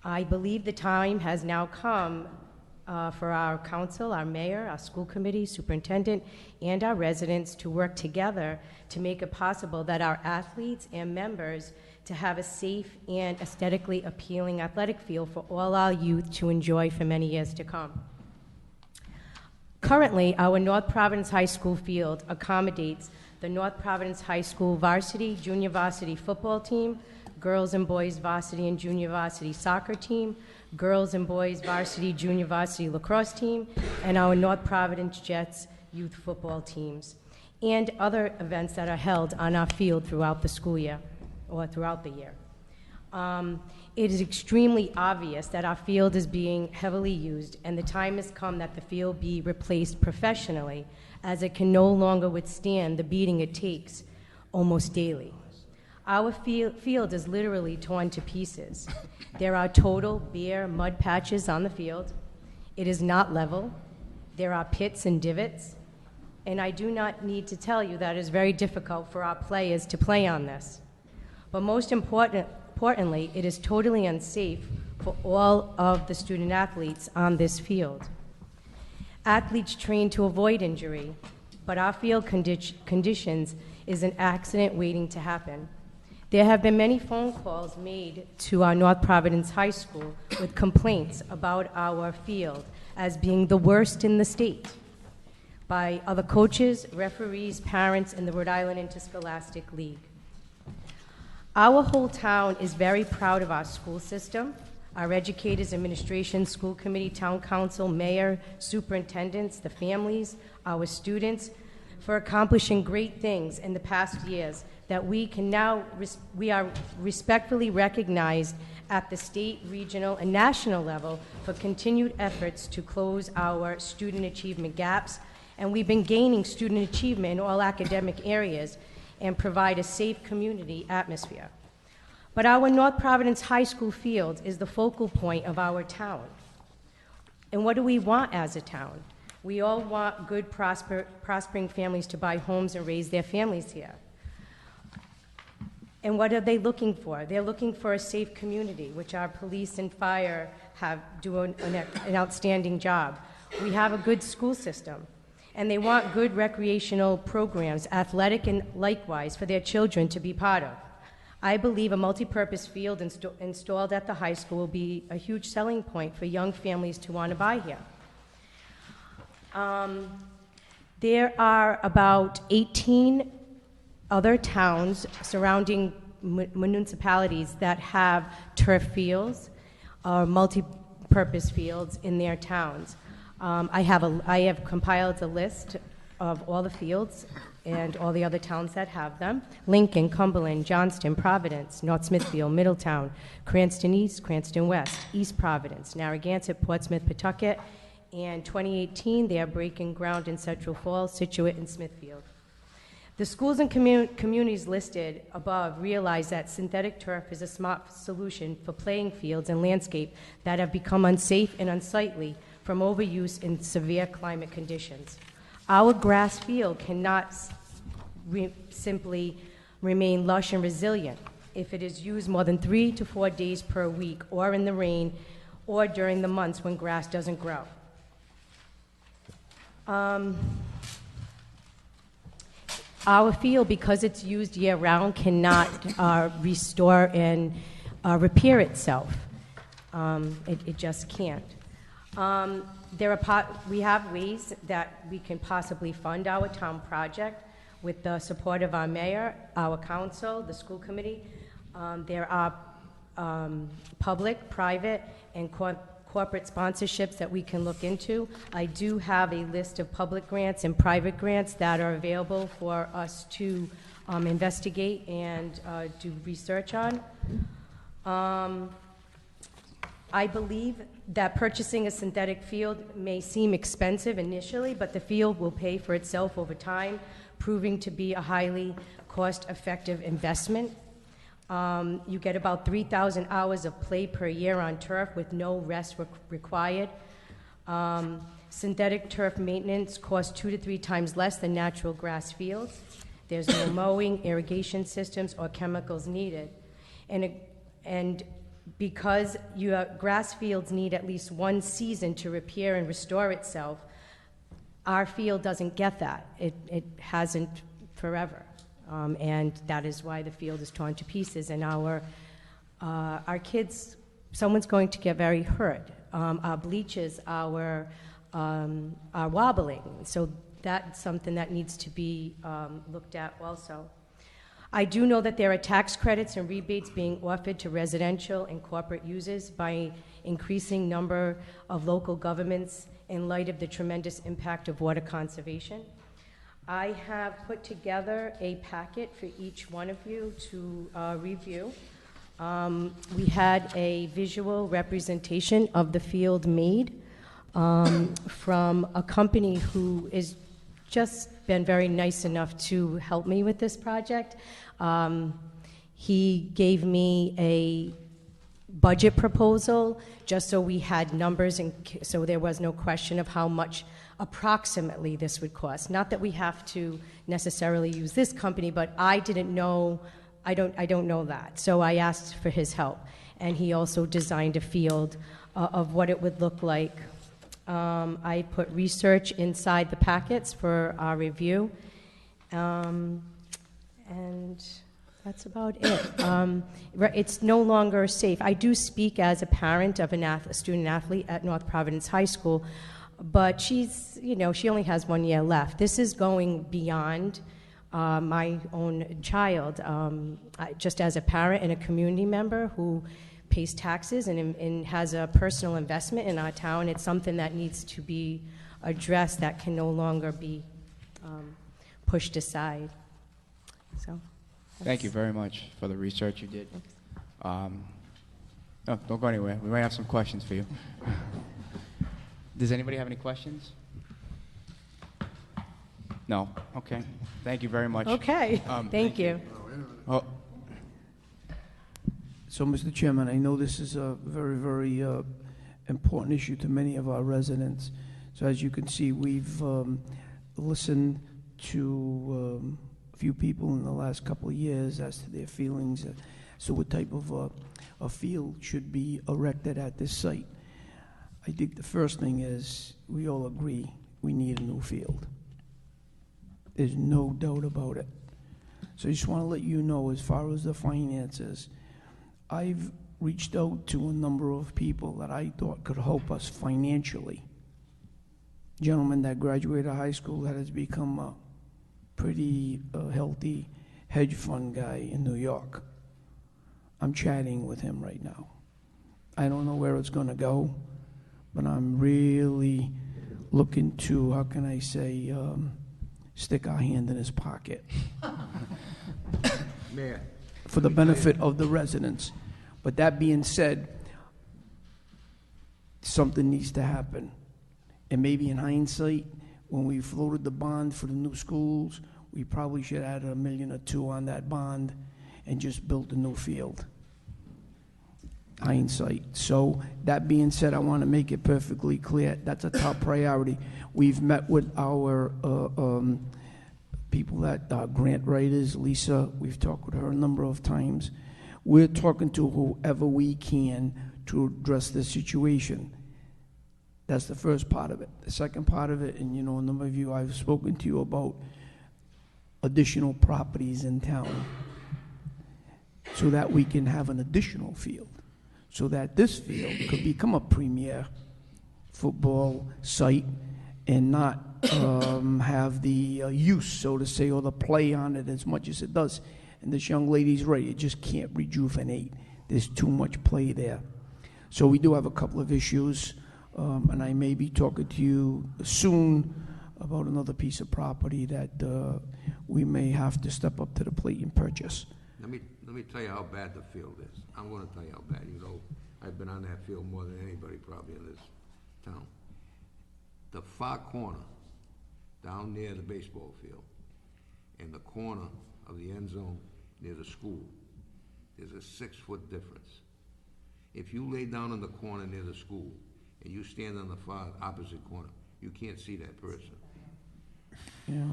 I believe the time has now come for our council, our mayor, our school committee, superintendent, and our residents to work together to make it possible that our athletes and members to have a safe and aesthetically appealing athletic field for all our youth to enjoy for many years to come. Currently, our North Providence High School field accommodates the North Providence High School varsity, junior varsity football team, girls and boys varsity and junior varsity soccer team, girls and boys varsity, junior varsity lacrosse team, and our North Providence Jets youth football teams, and other events that are held on our field throughout the school year, or throughout the year. It is extremely obvious that our field is being heavily used, and the time has come that the field be replaced professionally, as it can no longer withstand the beating it takes almost daily. Our field is literally torn to pieces. There are total bare mud patches on the field. It is not level. There are pits and divots. And I do not need to tell you that it is very difficult for our players to play on this. But most importantly, it is totally unsafe for all of the student athletes on this field. Athletes train to avoid injury, but our field conditions is an accident waiting to happen. There have been many phone calls made to our North Providence High School with complaints about our field as being the worst in the state by other coaches, referees, parents, and the Rhode Island Interscholastic League. Our whole town is very proud of our school system, our educators, administration, school committee, town council, mayor, superintendents, the families, our students, for accomplishing great things in the past years that we are respectfully recognized at the state, regional, and national level for continued efforts to close our student achievement gaps. And we've been gaining student achievement in all academic areas and provide a safe community atmosphere. But our North Providence High School field is the focal point of our town. And what do we want as a town? We all want good, prospering families to buy homes and raise their families here. And what are they looking for? They're looking for a safe community, which our police and fire do an outstanding job. We have a good school system, and they want good recreational programs, athletic and likewise, for their children to be part of. I believe a multi-purpose field installed at the high school will be a huge selling point for young families to want to buy here. There are about 18 other towns surrounding municipalities that have turf fields or multi-purpose fields in their towns. I have compiled a list of all the fields and all the other towns that have them: Lincoln, Cumberland, Johnston, Providence, North Smithfield, Middletown, Cranston East, Cranston West, East Providence, Narragansett, Portsmouth, Pawtucket, and 2018 they are breaking ground in Central Falls, Situate, and Smithfield. The schools and communities listed above realize that synthetic turf is a smart solution for playing fields and landscape that have become unsafe and unsightly from overuse in severe climate conditions. Our grass field cannot simply remain lush and resilient if it is used more than 3 to 4 days per week, or in the rain, or during the months when grass doesn't grow. Our field, because it's used year-round, cannot restore and repair itself. It just can't. We have ways that we can possibly fund our town project with the support of our mayor, our council, the school committee. There are public, private, and corporate sponsorships that we can look into. I do have a list of public grants and private grants that are available for us to investigate and do research on. I believe that purchasing a synthetic field may seem expensive initially, but the field will pay for itself over time, proving to be a highly cost-effective investment. You get about 3,000 hours of play per year on turf with no rest required. Synthetic turf maintenance costs 2 to 3 times less than natural grass fields. There's no mowing, irrigation systems, or chemicals needed. And because your grass fields need at least 1 season to repair and restore itself, our field doesn't get that. It hasn't forever. And that is why the field is torn to pieces. And our kids, someone's going to get very hurt. Our bleachers, our are wobbling. So that's something that needs to be looked at also. I do know that there are tax credits and rebates being offered to residential and corporate users by increasing number of local governments in light of the tremendous impact of water conservation. I have put together a packet for each one of you to review. We had a visual representation of the field made from a company who is just been very nice enough to help me with this project. He gave me a budget proposal just so we had numbers and so there was no question of how much approximately this would cost. Not that we have to necessarily use this company, but I didn't know, I don't know that. So I asked for his help. And he also designed a field of what it would look like. I put research inside the packets for our review. And that's about it. It's no longer safe. I do speak as a parent of a student athlete at North Providence High School, but she's, she only has 1 year left. This is going beyond my own child. Just as a parent and a community member who pays taxes and has a personal investment in our town, it's something that needs to be addressed that can no longer be pushed aside. So. Thank you very much for the research you did. No, don't go anywhere. We might have some questions for you. Does anybody have any questions? No? Okay. Thank you very much. Okay. Thank you. Oh, So, Mr. Chairman, I know this is a very, very important issue to many of our residents. So as you can see, we've listened to a few people in the last couple of years as to their feelings as to what type of a field should be erected at this site. I think the first thing is we all agree we need a new field. There's no doubt about it. So I just want to let you know, as far as the finances, I've reached out to a number of people that I thought could help us financially. Gentleman that graduated high school that has become a pretty healthy hedge fund guy in New York. I'm chatting with him right now. I don't know where it's going to go, but I'm really looking to, how can I say, stick our hand in his pocket. Mayor. For the benefit of the residents. But that being said, something needs to happen. And maybe in hindsight, when we floated the bond for the new schools, we probably should add $1 million or $2 million on that bond and just built a new field. Hindsight. So that being said, I want to make it perfectly clear that's a top priority. We've met with our people that grant writers, Lisa. We've talked with her a number of times. We're talking to whoever we can to address this situation. That's the first part of it. The second part of it, and a number of you, I've spoken to you about additional properties in town so that we can have an additional field, so that this field could become a premier football site and not have the use, so to say, or the play on it as much as it does. And this young lady's right, it just can't rejuvenate. There's too much play there. So we do have a couple of issues, and I may be talking to you soon about another piece of property that we may have to step up to the plate and purchase. Let me tell you how bad the field is. I'm gonna tell you how bad. I've been on that field more than anybody probably in this town. The far corner, down near the baseball field, and the corner of the end zone near the school, there's a 6-foot difference. If you lay down in the corner near the school and you stand on the far opposite corner, you can't see that person. Yeah.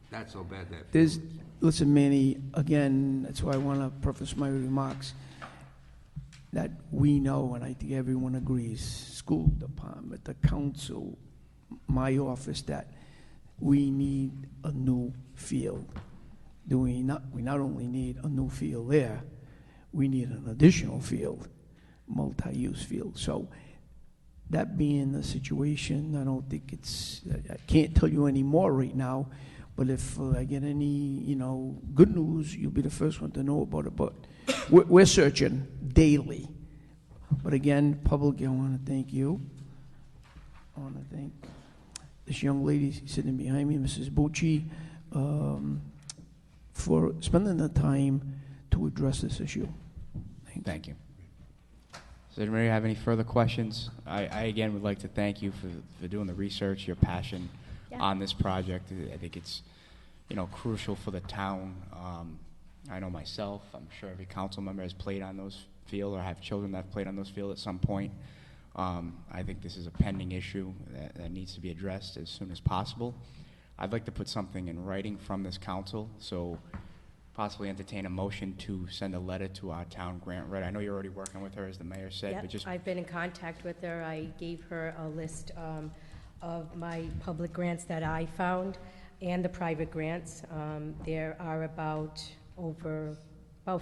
That's how bad that field is. Listen, Manny, again, that's why I want to preface my remarks, that we know, and I think everyone agrees, school department, the council, my office, that we need a new field. We not only need a new field there, we need an additional field, multi-use field. So That being the situation, I don't think I can't tell you any more right now, but if I get any, good news, you'll be the first one to know about it. But we're searching daily. But again, public, I want to thank you. I want to thank this young lady sitting behind me, Mrs. Bucci, for spending the time to address this issue. Thank you. Does anybody have any further questions? I again would like to thank you for doing the research, your passion on this project. I think it's, crucial for the town. I know myself, I'm sure every council member has played on those fields or have children that have played on those fields at some point. I think this is a pending issue that needs to be addressed as soon as possible. I'd like to put something in writing from this council, so possibly entertain a motion to send a letter to our town grant writer. I know you're already working with her, as the mayor said, Yep, but just... I've been in contact with her. I gave her a list of my public grants that I found and the private grants. There are about 12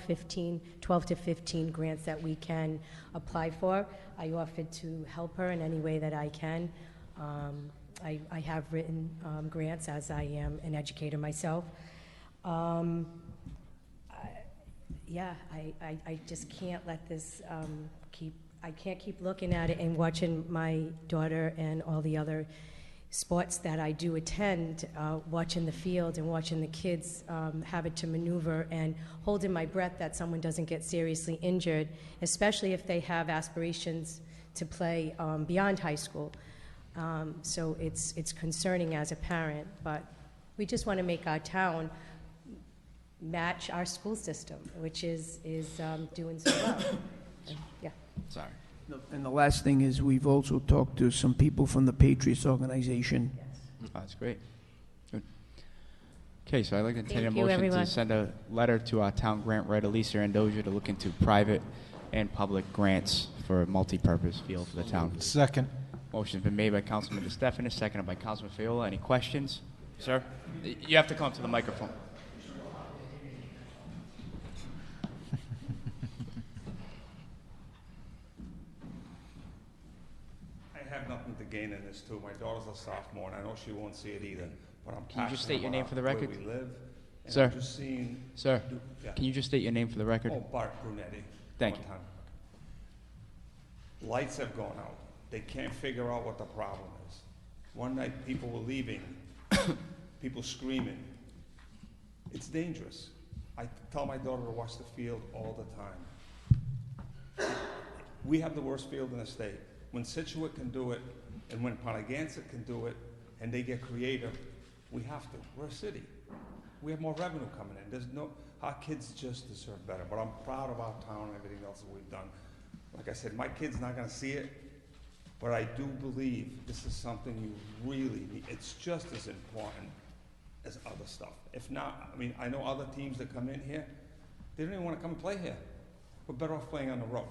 to 15 grants that we can apply for. I offered to help her in any way that I can. I have written grants, as I am an educator myself. I just can't let this I can't keep looking at it and watching my daughter and all the other sports that I do attend, watching the field and watching the kids having to maneuver and holding my breath that someone doesn't get seriously injured, especially if they have aspirations to play beyond high school. So it's concerning as a parent, but we just want to make our town match our school system, which is doing so well. Yeah. Sorry. And the last thing is, we've also talked to some people from the Patriots organization. Oh, that's great. Good. Okay, so I'd like to entertain a Thank you, motion everyone. to send a letter to our town grant writer, Lisa Andoja, to look into private and public grants for a multi-purpose field for the town. Second. Motion's been made by Councilman DeStefanis, seconded by Councilman Fiola. Any questions? Sir? You have to come to the microphone. I have nothing to gain in this, too. My daughter's a sophomore, and I know she won't see it either, but I'm Can you just passionate state your name about for the where record? we live, and Sir? I've just seen... Sir, Yeah. can you just state your name for the record? Oh, Bart Brunetti. Thank One you. time. Lights have gone out. They can't figure out what the problem is. One night, people were leaving, people screaming. It's dangerous. I tell my daughter to watch the field all the time. We have the worst field in the state. When Situate can do it, and when Pontegansett can do it, and they get creative, we have to. We're a city. We have more revenue coming in. Our kids just deserve better, but I'm proud of our town and everything else that we've done. Like I said, my kid's not gonna see it, but I do believe this is something you really need. It's just as important as other stuff. If not, I know other teams that come in here, they don't even wanna come and play here. We're better off playing on the road.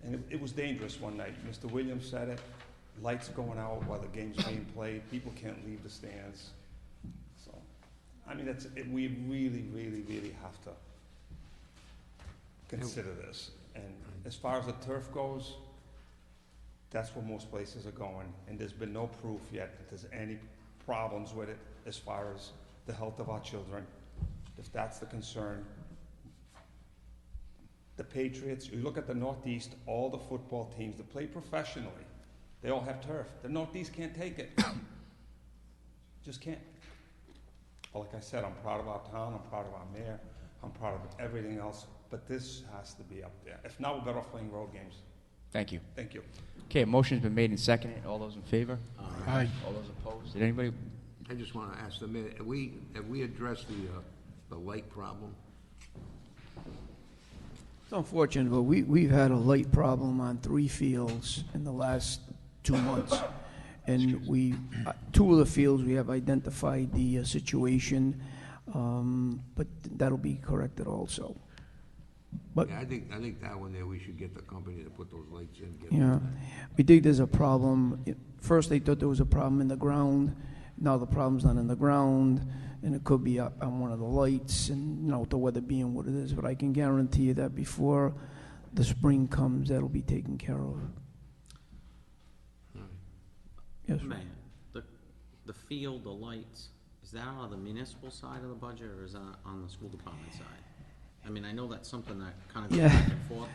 And it was dangerous one night. Mr. Williams said it, lights going out while the game's being played, people can't leave the stands. So, we really, really, really have to consider this. And as far as the turf goes, that's where most places are going, and there's been no proof yet that there's any problems with it as far as the health of our children. If that's the concern, the Patriots, you look at the Northeast, all the football teams that play professionally, they all have turf. The Northeast can't take it. Just can't. But like I said, I'm proud of our town, I'm proud of our mayor, I'm proud of everything else, but this has to be up there. If not, we're better off playing road games. Thank you. Thank you. Okay, a motion's been made and seconded. All those in favor? Aye. All those opposed? Did anybody? I just want to ask the mayor, have we addressed the light problem? It's unfortunate, but we've had a light problem on 3 fields in the last 2 months. And two of the fields, we have identified the situation, but that'll be corrected also. But, Yeah, I think that one there, we should get the company to put those lights in. Get yeah, we think there's a problem. First, they thought there was a problem in the ground. Now the problem's not in the ground, and it could be up on one of the lights, and the weather being what it is. But I can guarantee you that before the spring comes, that'll be taken care of. Yes, sir. Mayor, the field, the lights, is that on the municipal side of the budget, or is that on the school department side? I mean, I know that's something that kind of goes Yeah, back and forth.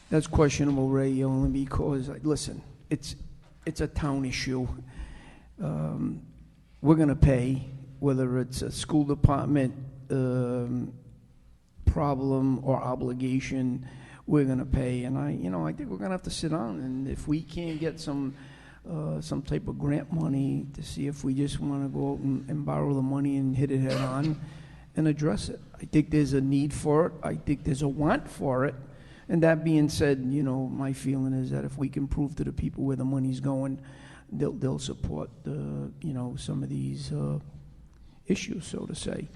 that's questionable, Ray, only because, listen, it's a town issue. We're gonna pay, whether it's a school department problem or obligation, we're gonna pay. And I think we're gonna have to sit down, and if we can't get some type of grant money to see if we just wanna go out and borrow the money and hit it head on and address it. I think there's a need for it. I think there's a want for it. And that being said, my feeling is that if we can prove to the people where the money's going, they'll support some of these issues, so to say.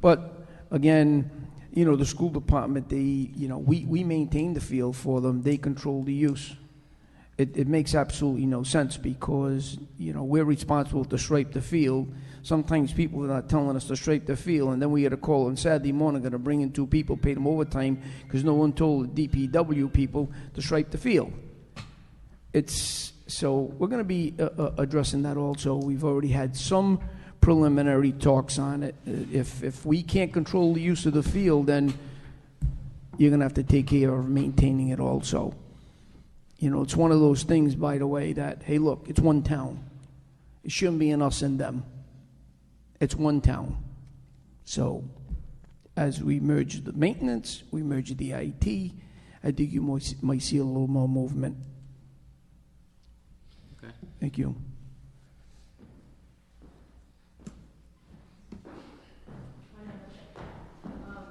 But again, the school department, we maintain the field for them. They control the use. It makes absolutely no sense because, we're responsible to stripe the field. Sometimes people are not telling us to stripe the field, and then we get a call on Saturday morning, going to bring in 2 people, pay them overtime because no one told the DPW people to stripe the field. So we're going to be addressing that also. We've already had some preliminary talks on it. If we can't control the use of the field, then you're going to have to take care of maintaining it also. It's one of those things, by the way, that, hey, look, it's one town. It shouldn't be an us and them. It's one town. So as we merge the maintenance, we merge the IT, I think you might see a little more movement. Okay. Thank you.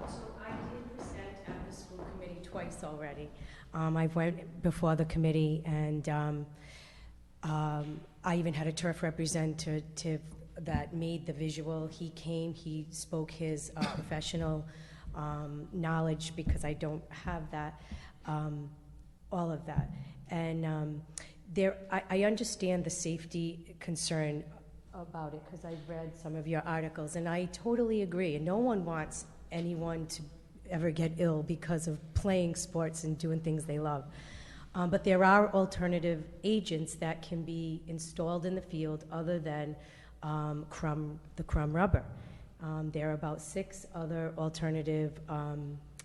So I did present at the school committee twice already. I've went before the committee, and I even had a turf representative that made the visual. He came, he spoke his professional knowledge, because I don't have that, all of that. And I understand the safety concern about it, because I've read some of your articles, and I totally agree. And no one wants anyone to ever get ill because of playing sports and doing things they love. But there are alternative agents that can be installed in the field other than the crumb rubber. There are about 6 other alternative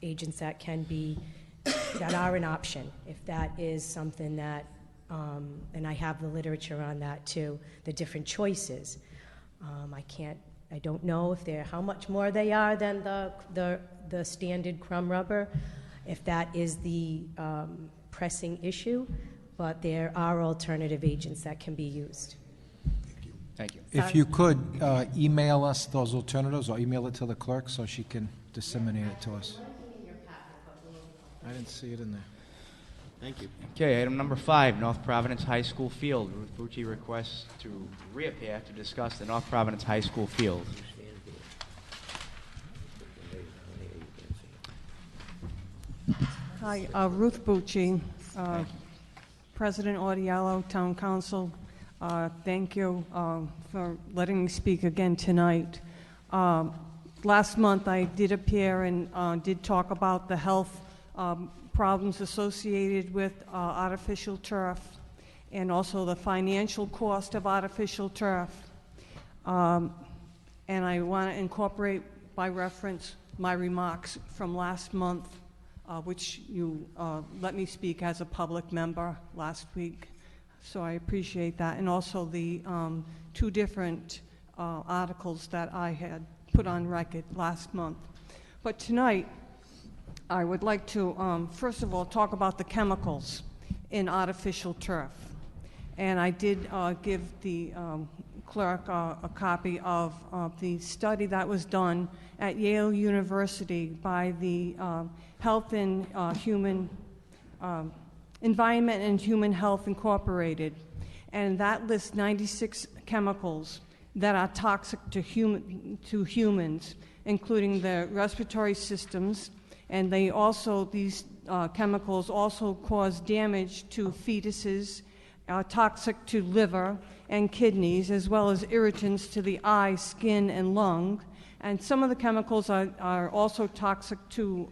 agents that are an option, if that is something that, and I have the literature on that too, the different choices. I don't know how much more they are than the standard crumb rubber, if that is the pressing issue, but there are alternative agents that can be used. Thank you. If you could, email us those alternatives, or email it to the clerk so she can disseminate it to us. I didn't see it in there. Thank you. Okay, item number 5, North Providence High School Field. Ruth Bucci requests to reappear to discuss the North Providence High School Field. Hi, Ruth Bucci, President Audiello, Town Council. Thank you for letting me speak again tonight. Last month I did appear and did talk about the health problems associated with artificial turf, and also the financial cost of artificial turf. And I want to incorporate by reference my remarks from last month, which you let me speak as a public member last week. So I appreciate that. And also the 2 different articles that I had put on record last month. But tonight, I would like to, first of all, talk about the chemicals in artificial turf. And I did give the clerk a copy of the study that was done at Yale University by the Environment and Human Health Incorporated. And that lists 96 chemicals that are toxic to humans, including the respiratory systems. And these chemicals also cause damage to fetuses, toxic to liver and kidneys, as well as irritants to the eye, skin, and lung. And some of the chemicals are also toxic to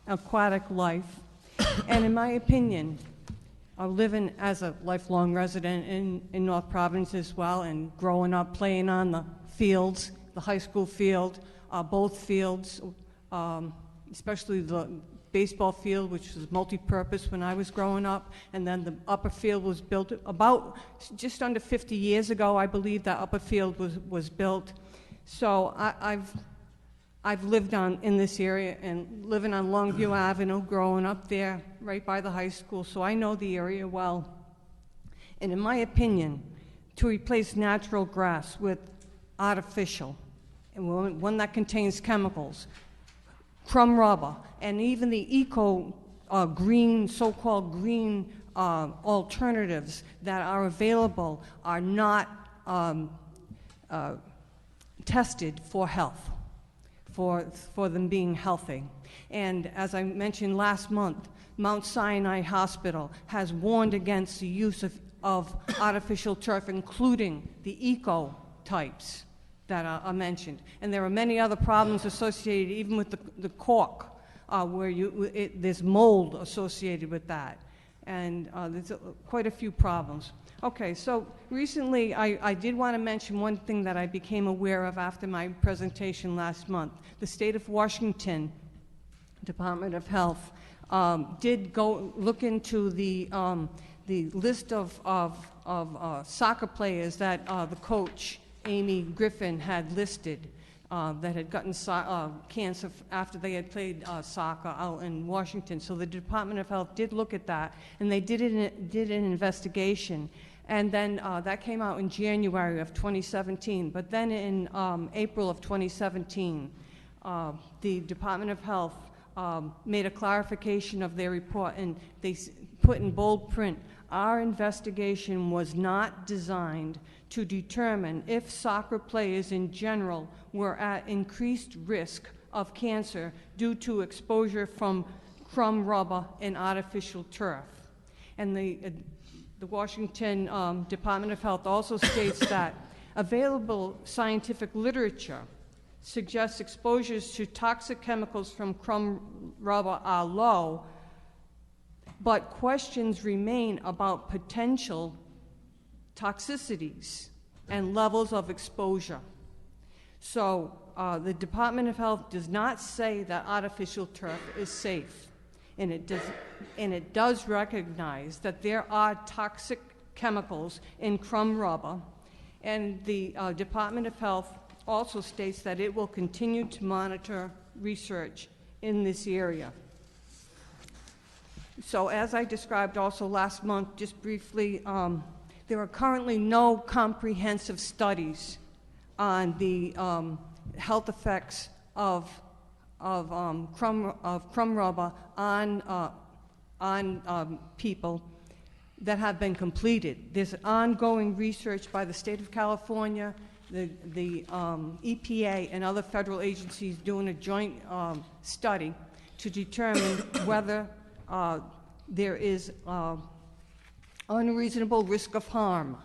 aquatic life. And in my opinion, living as a lifelong resident in North Providence as well, and growing up playing on the fields, the high school field, both fields, especially the baseball field, which was multi-purpose when I was growing up, and then the upper field was built about just under 50 years ago, I believe that upper field was built. So I've lived in this area and living on Longview Avenue, growing up there right by the high school, so I know the area well. And in my opinion, to replace natural grass with artificial, and one that contains chemicals, crumb rubber, and even the green, so-called green alternatives that are available are not tested for health, for them being healthy. And as I mentioned last month, Mount Sinai Hospital has warned against the use of artificial turf, including the eco types that are mentioned. And there are many other problems associated even with the cork, where there's mold associated with that. And there's quite a few problems. Okay, so recently I did want to mention one thing that I became aware of after my presentation last month. The state of Washington Department of Health did go look into the list of soccer players that the coach, Amy Griffin, had listed that had gotten cancer after they had played soccer out in Washington. So the Department of Health did look at that, and they did an investigation. And then that came out in January of 2017. But then in April of 2017, the Department of Health made a clarification of their report, and they put in bold print, our investigation was not designed to determine if soccer players in general were at increased risk of cancer due to exposure from crumb rubber and artificial turf. And the Washington Department of Health also states that available scientific literature suggests exposures to toxic chemicals from crumb rubber are low, but questions remain about potential toxicities and levels of exposure. So the Department of Health does not say that artificial turf is safe, and it does recognize that there are toxic chemicals in crumb rubber, and the Department of Health also states that it will continue to monitor research in this area. So as I described also last month, just briefly, there are currently no comprehensive studies on the health effects of crumb rubber on people that have been completed. There's ongoing research by the state of California, the EPA, and other federal agencies doing a joint study to determine whether there is unreasonable risk of harm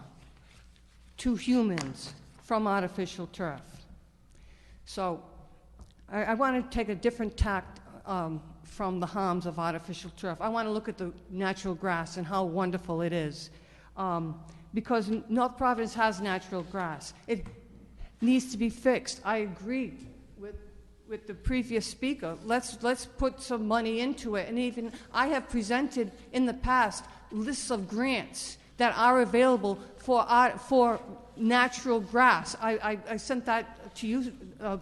to humans from artificial turf. So I want to take a different tact from the harms of artificial turf. I want to look at the natural grass and how wonderful it is. Because North Providence has natural grass. It needs to be fixed. I agree with the previous speaker. Let's put some money into it. And even I have presented in the past lists of grants that are available for natural grass. I sent that to you,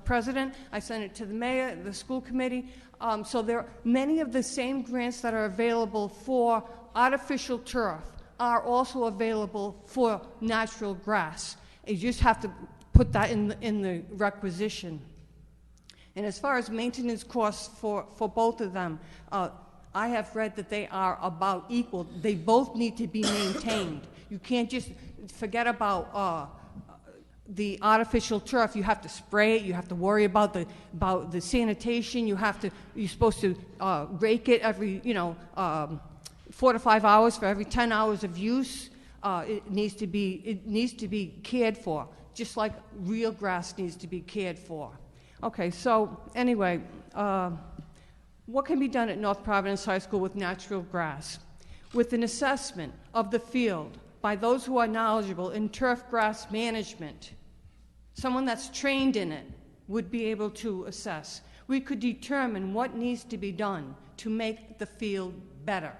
President. I sent it to the mayor, the school committee. So there are many of the same grants that are available for artificial turf are also available for natural grass. You just have to put that in the requisition. And as far as maintenance costs for both of them, I have read that they are about equal. They both need to be maintained. You can't just forget about the artificial turf. You have to spray it. You have to worry about the sanitation. You're supposed to rake it every 4 to 5 hours for every 10 hours of use. It needs to be cared for, just like real grass needs to be cared for. Okay, so anyway, What can be done at North Providence High School with natural grass? With an assessment of the field by those who are knowledgeable in turf grass management, someone that's trained in it would be able to assess. We could determine what needs to be done to make the field better.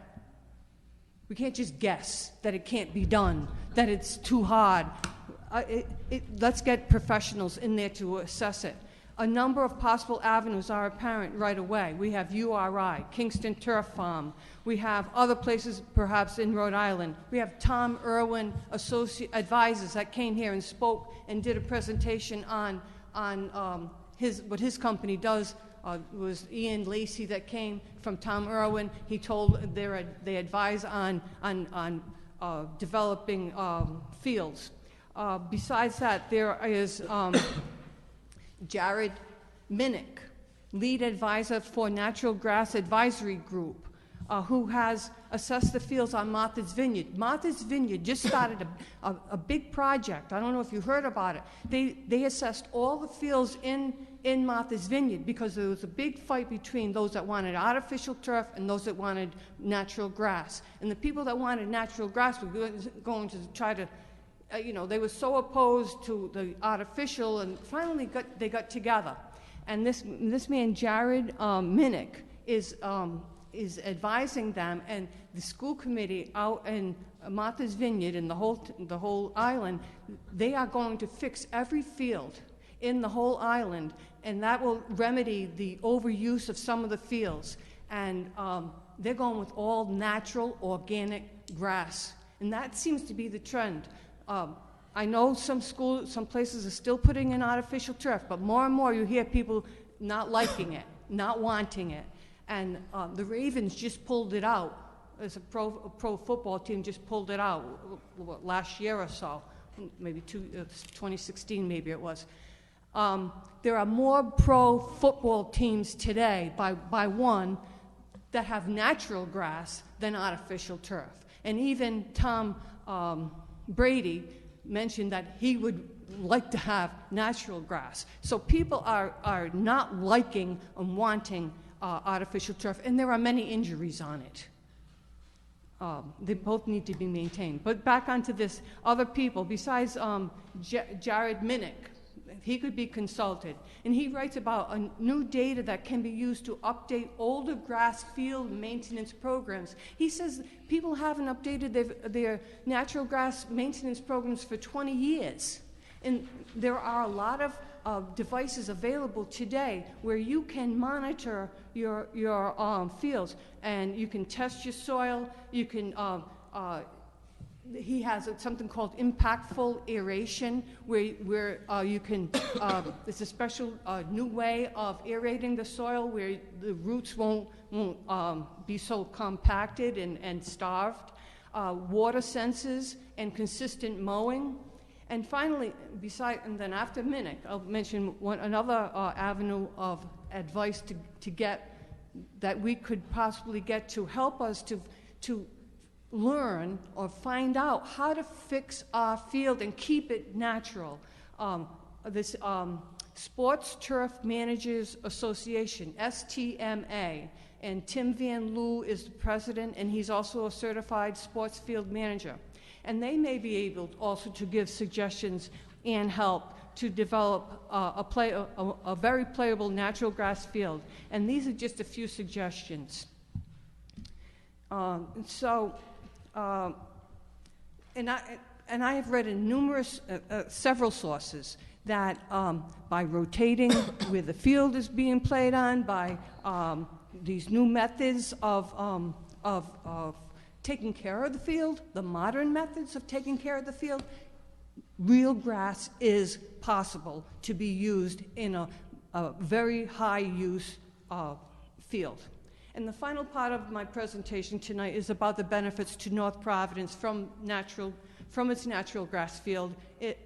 We can't just guess that it can't be done, that it's too hard. Let's get professionals in there to assess it. A number of possible avenues are apparent right away. We have URI, Kingston Turf Farm. We have other places, perhaps in Rhode Island. We have Tom Irwin advisors that came here and spoke and did a presentation on what his company does. It was Ian Lacey that came from Tom Irwin. He told they advise on developing fields. Besides that, there is Jared Minnick, lead advisor for Natural Grass Advisory Group, who has assessed the fields on Martha's Vineyard. Martha's Vineyard just started a big project. I don't know if you heard about it. They assessed all the fields in Martha's Vineyard because there was a big fight between those that wanted artificial turf and those that wanted natural grass. And the people that wanted natural grass were going to try to they were so opposed to the artificial, and finally they got together. And this man, Jared Minnick, is advising them, and the school committee out in Martha's Vineyard and the whole island, they are going to fix every field in the whole island, and that will remedy the overuse of some of the fields. And they're going with all natural, organic grass, and that seems to be the trend. I know some places are still putting in artificial turf, but more and more you hear people not liking it, not wanting it. And the Ravens just pulled it out. As a pro football team just pulled it out last year or so, maybe 2016 maybe it was. There are more pro football teams today by one that have natural grass than artificial turf. And even Tom Brady mentioned that he would like to have natural grass. So people are not liking and wanting artificial turf, and there are many injuries on it. They both need to be maintained. But back onto this, other people, besides Jared Minnick, he could be consulted. And he writes about a new data that can be used to update older grass field maintenance programs. He says people haven't updated their natural grass maintenance programs for 20 years. And there are a lot of devices available today where you can monitor your fields, and you can test your soil. You can he has something called impactful aeration, where you can, it's a special new way of aerating the soil where the roots won't be so compacted and starved, water senses, and consistent mowing. And finally, and then after Minnick, I'll mention another avenue of advice to get, that we could possibly get to help us to learn or find out how to fix our field and keep it natural. This Sports Turf Managers Association, STMA, and Tim Van Loo is the president, and he's also a certified sports field manager. And they may be able also to give suggestions and help to develop a very playable natural grass field. And these are just a few suggestions. And I have read in several sources that by rotating where the field is being played on, by these new methods of taking care of the field, the modern methods of taking care of the field, real grass is possible to be used in a very high-use field. And the final part of my presentation tonight is about the benefits to North Providence from its natural grass field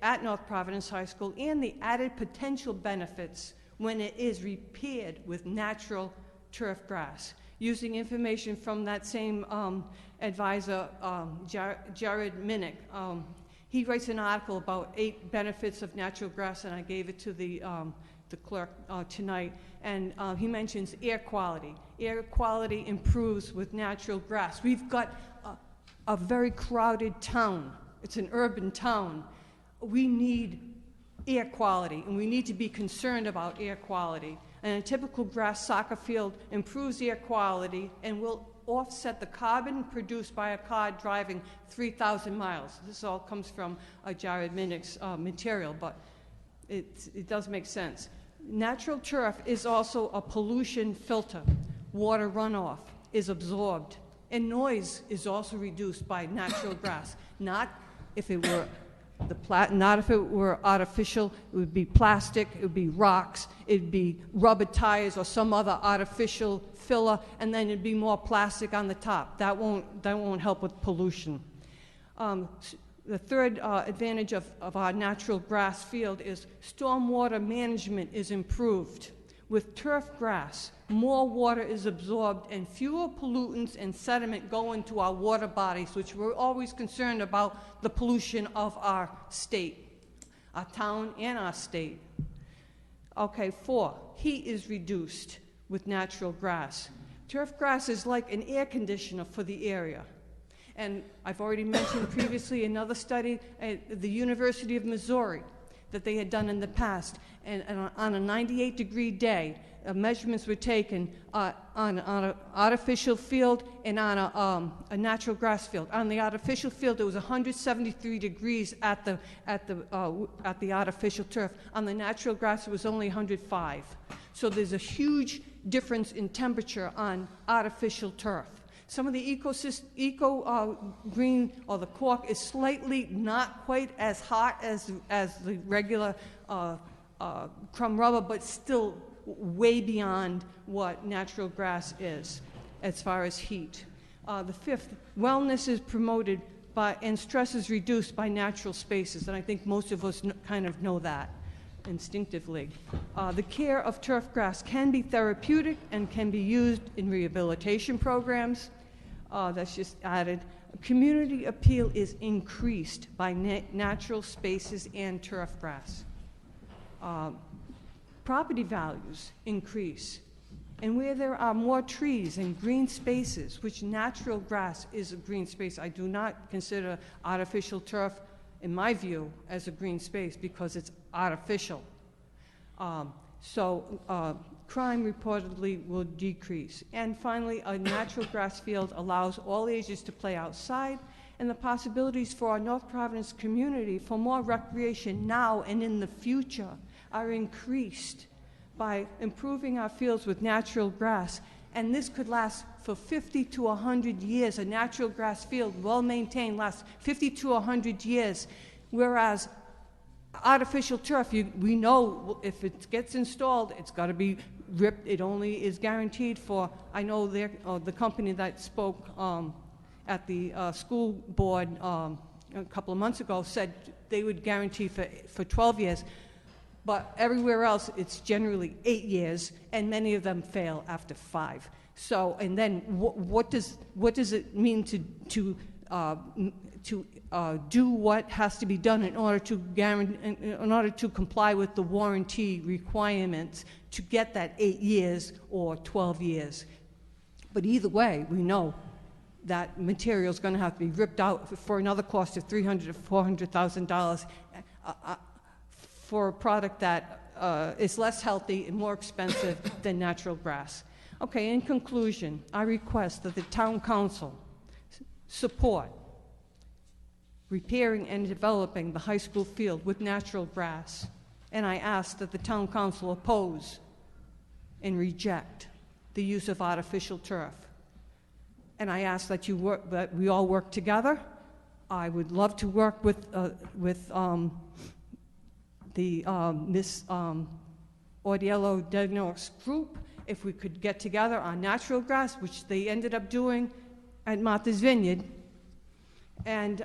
at North Providence High School, and the added potential benefits when it is repaired with natural turf grass. Using information from that same advisor, Jared Minnick, he writes an article about 8 benefits of natural grass, and I gave it to the clerk tonight, and he mentions air quality. Air quality improves with natural grass. We've got a very crowded town. It's an urban town. We need air quality, and we need to be concerned about air quality. And a typical grass soccer field improves air quality and will offset the carbon produced by a car driving 3,000 miles. This all comes from Jared Minnick's material, but it does make sense. Natural turf is also a pollution filter. Water runoff is absorbed, and noise is also reduced by natural grass. Not if it were not if it were artificial. It would be plastic, it would be rocks, it'd be rubber tires or some other artificial filler, and then it'd be more plastic on the top. That won't help with pollution. The third advantage of our natural grass field is stormwater management is improved. With turf grass, more water is absorbed and fewer pollutants and sediment go into our water bodies, which we're always concerned about the pollution of our state, our town and our state. Okay, 4, heat is reduced with natural grass. Turf grass is like an air conditioner for the area. And I've already mentioned previously another study at the University of Missouri that they had done in the past. And on a 98-degree day, measurements were taken on an artificial field and on a natural grass field. On the artificial field, it was 173 degrees at the artificial turf. On the natural grass, it was only 105. So there's a huge difference in temperature on artificial turf. Some of the green or the cork is slightly not quite as hot as the regular crumb rubber, but still way beyond what natural grass is as far as heat. The 5th, wellness is promoted and stress is reduced by natural spaces, and I think most of us kind of know that instinctively. The care of turf grass can be therapeutic and can be used in rehabilitation programs. That's just added. Community appeal is increased by natural spaces and turf grass. Property values increase. And where there are more trees and green spaces, which natural grass is a green space, I do not consider artificial turf, in my view, as a green space because it's artificial. Crime reportedly will decrease. And finally, a natural grass field allows all ages to play outside, and the possibilities for our North Providence community for more recreation now and in the future are increased by improving our fields with natural grass. And this could last for 50 to 100 years. A natural grass field, well maintained, lasts 50 to 100 years, whereas artificial turf, we know if it gets installed, it's got to be ripped. It only is guaranteed for, I know the company that spoke at the school board a couple of months ago said they would guarantee for 12 years. But everywhere else, it's generally 8 years, and many of them fail after 5. So, and then what does it mean to do what has to be done in order to comply with the warranty requirements to get that 8 years or 12 years? But either way, we know that material is going to have to be ripped out for another cost of $300,000 to $400,000 for a product that is less healthy and more expensive than natural grass. Okay, in conclusion, I request that the town council support repairing and developing the high school field with natural grass, and I ask that the town council oppose and reject the use of artificial turf. And I ask that that we all work together. I would love to work with Miss Ordiello Degnor's group, if we could get together on natural grass, which they ended up doing at Martha's Vineyard. And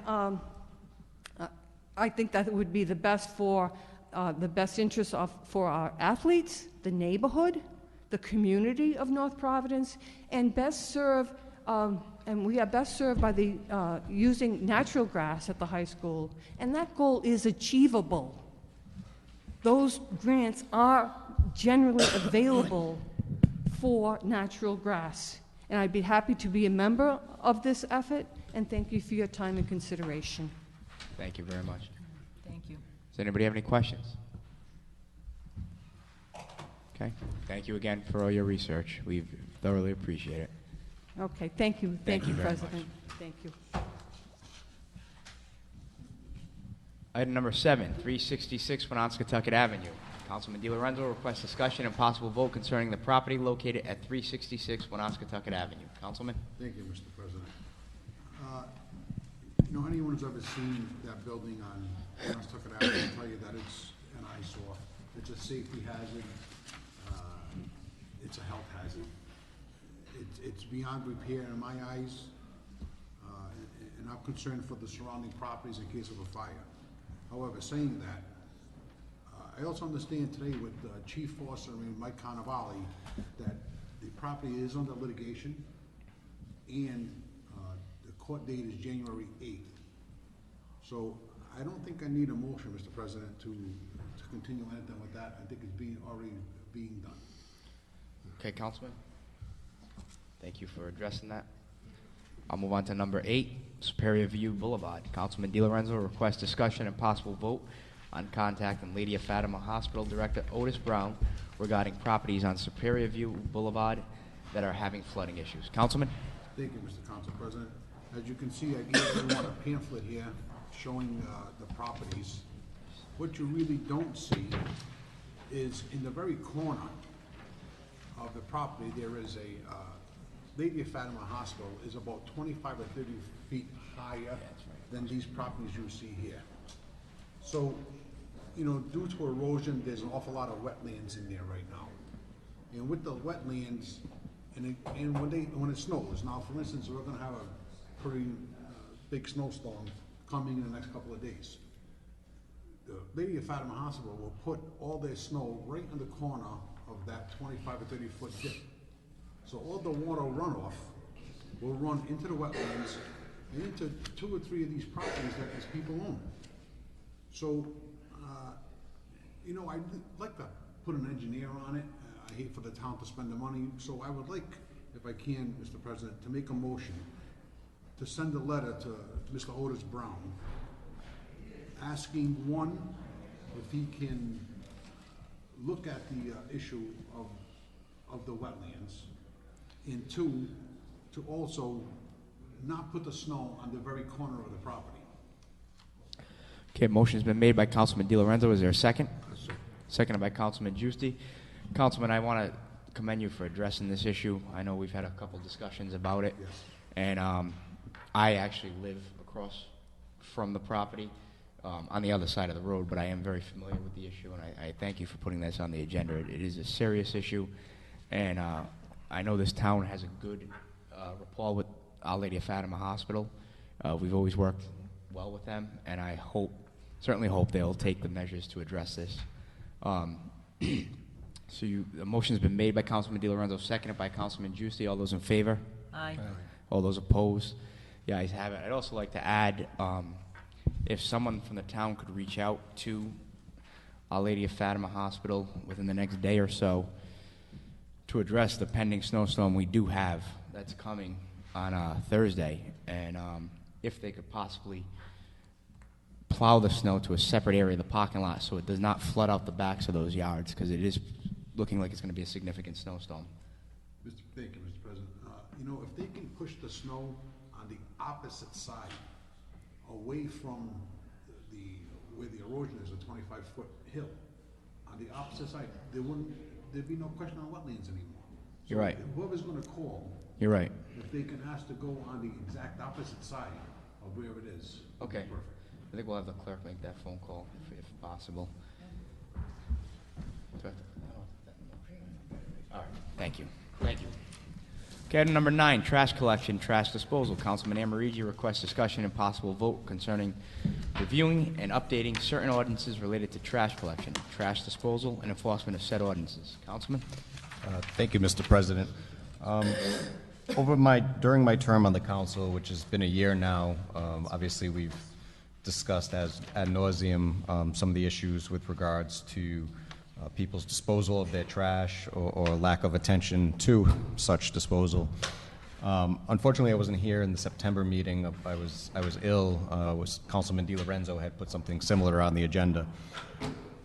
I think that it would be the best for the best interest for our athletes, the neighborhood, the community of North Providence, and best serve, and we are best served by the using natural grass at the high school, and that goal is achievable. those grants are generally available for natural grass. And I'd be happy to be a member of this effort, and thank you for your time and consideration. Thank you very much. Thank you. Does anybody have any questions? Okay. Thank you again for all your research. We thoroughly appreciate it. Okay, thank you. Thank you very President. Thank you. Item number 7, 366 Penobscot Avenue. Councilman DiLorenzo requests discussion and possible vote concerning the property located at 366 Penobscot Avenue. Councilman? Thank you, Mr. President. Anyone who's ever seen that building on Penobscot Avenue will tell you that it's an eyesore. It's a safety hazard. It's a health hazard. It's beyond repair in my eyes, and I'm concerned for the surrounding properties in case of a fire. However, saying that, I also understand today with Chief Foster and Mike Cannavale that the property is under litigation, and the court date is January 8th. So I don't think I need a motion, Mr. President, to continue anything with that. I think it's already being done. Okay, Councilman. Thank you for addressing that. I'll move on to number 8, Superior View Boulevard. Councilman DiLorenzo requests discussion and possible vote on contacting Lady of Fatima Hospital Director Otis Brown regarding properties on Superior View Boulevard that are having flooding issues. Councilman? Thank you, Mr. Council President. As you can see, I gave everyone a pamphlet here showing the properties. What you really don't see is in the very corner of the property, there is a Lady of Fatima Hospital is about 25 or 30 feet higher than these properties you see here. So, due to erosion, there's an awful lot of wetlands in there right now. And with the wetlands, and when it snows, now for instance, we're gonna have a pretty big snowstorm coming in the next couple of days. The Lady of Fatima Hospital will put all their snow right in the corner of that 25 or 30 foot dip. So all the water runoff will run into the wetlands and into 2 or 3 of these properties that these people own. So, I'd like to put an engineer on it. I hate for the town to spend the money, so I would like, if I can, Mr. President, to make a motion to send a letter to Mr. Otis Brown asking, one, if he can look at the issue of the wetlands, and 2, to also not put the snow on the very corner of the property. Okay, motion's been made by Councilman DiLorenzo. Is there a second? Seconded by Councilman Giusti. Councilman, I want to commend you for addressing this issue. I know we've had a couple discussions about it. Yes. And I actually live across from the property on the other side of the road, but I am very familiar with the issue, and I thank you for putting this on the agenda. It is a serious issue, and I know this town has a good rapport with Our Lady of Fatima Hospital. We've always worked well with them, and I certainly hope they'll take the measures to address this. The motion's been made by Councilman DiLorenzo, seconded by Councilman Giusti. All those in favor? Aye. All those opposed? The ayes have it. I'd also like to add, if someone from the town could reach out to Our Lady of Fatima Hospital within the next day or so to address the pending snowstorm we do have that's coming on Thursday, and if they could possibly plow the snow to a separate area of the parking lot so it does not flood out the backs of those yards, because it is looking like it's going to be a significant snowstorm. Thank you, Mr. President. If they can push the snow on the opposite side, away from where the erosion is, a 25-foot hill, on the opposite side, there'd be no question on wetlands anymore. So You're right. Whoever's going to call, You're right. if they can ask to go on the exact opposite side of wherever it is. Okay. Perfect. I think we'll have the clerk make that phone call if possible. All right. Thank you. Thank you. Okay, item number 9, trash collection, trash disposal. Councilman Amorigi requests discussion and possible vote concerning reviewing and updating certain ordinances related to trash collection, trash disposal, and enforcement of said ordinances. Councilman? Thank you, Mr. President. During my term on the council, which has been a year now, obviously we've discussed ad nauseum some of the issues with regards to people's disposal of their trash or lack of attention to such disposal. Unfortunately, I wasn't here in the September meeting. I was ill. Councilman DiLorenzo had put something similar on the agenda.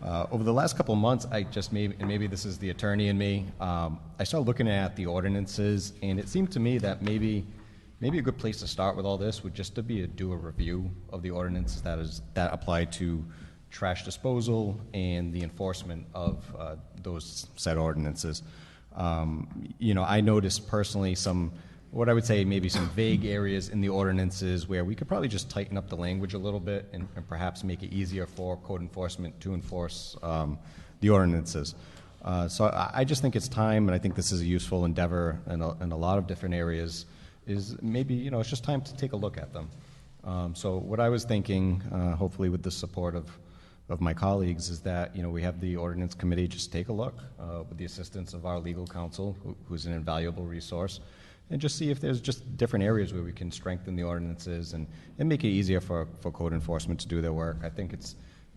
Over the last couple of months, and maybe this is the attorney in me, I started looking at the ordinances, and it seemed to me that maybe a good place to start with all this would just to do a review of the ordinances that apply to trash disposal and the enforcement of those said ordinances. I noticed personally what I would say maybe some vague areas in the ordinances where we could probably just tighten up the language a little bit and perhaps make it easier for code enforcement to enforce the ordinances. So I just think it's time, and I think this is a useful endeavor in a lot of different areas, is maybe, it's just time to take a look at them. So what I was thinking, hopefully with the support of my colleagues, is that, we have the ordinance committee just take a look with the assistance of our legal counsel, who's an invaluable resource, and just see if there's just different areas where we can strengthen the ordinances and make it easier for code enforcement to do their work. I think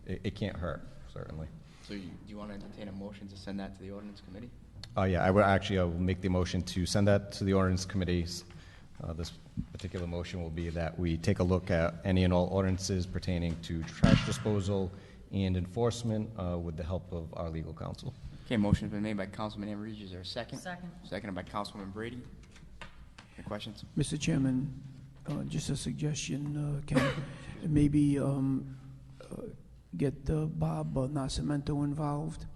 it can't hurt, certainly. So do you want to entertain a motion to send that to the ordinance committee? Yeah, I will make the motion to send that to the ordinance committees. This particular motion will be that we take a look at any and all ordinances pertaining to trash disposal and enforcement with the help of our legal counsel. Okay, motion's been made by Councilman Amorigi. Is there a second? Second. Seconded by Councilman Brady. Any questions? Mr. Chairman, just a suggestion, can maybe get Bob Nascimento involved?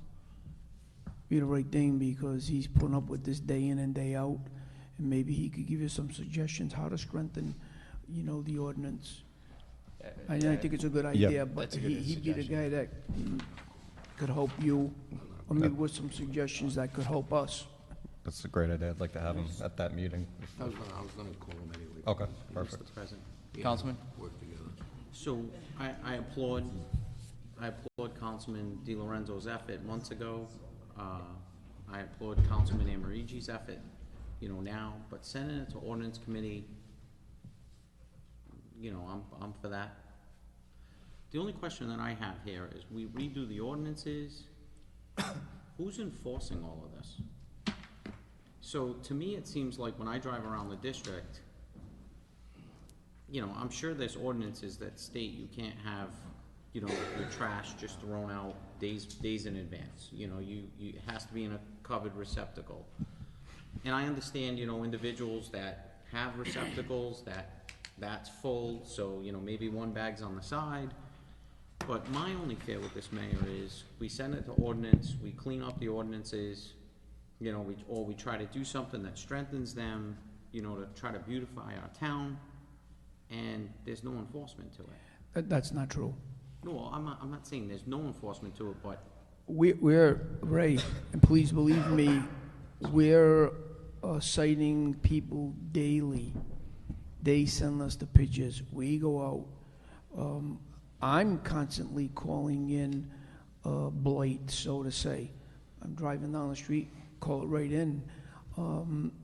Be the right thing, because he's putting up with this day in and day out, and maybe he could give you some suggestions how to strengthen, the ordinance. I think it's a good idea, but he'd be the guy that could help you, or maybe with some suggestions that could help us. That's a great idea. I'd like to have him at that meeting. I was gonna call him anyway. Okay, perfect. Mr. President. Councilman? Work together. So I applaud Councilman DiLorenzo's effort months ago. I applaud Councilman Amorigi's effort, now, but sending it to ordinance committee, I'm for that. The only question that I have here is, we redo the ordinances, who's enforcing all of this? So to me, it seems like when I drive around the district, I'm sure there's ordinances that state you can't have, your trash just thrown out days in advance. It has to be in a covered receptacle. And I understand, individuals that have receptacles that's full, so, maybe one bag's on the side. But my only fear with this, Mayor, is we send it to ordinance, we clean up the ordinances, we try to do something that strengthens them, to try to beautify our town, and there's no enforcement to it. That's not true. No, I'm not saying there's no enforcement to it, but We're Ray, and please believe me, we're citing people daily. They send us the pictures. We go out. I'm constantly calling in blight, so to say. I'm driving down the street, call it right in.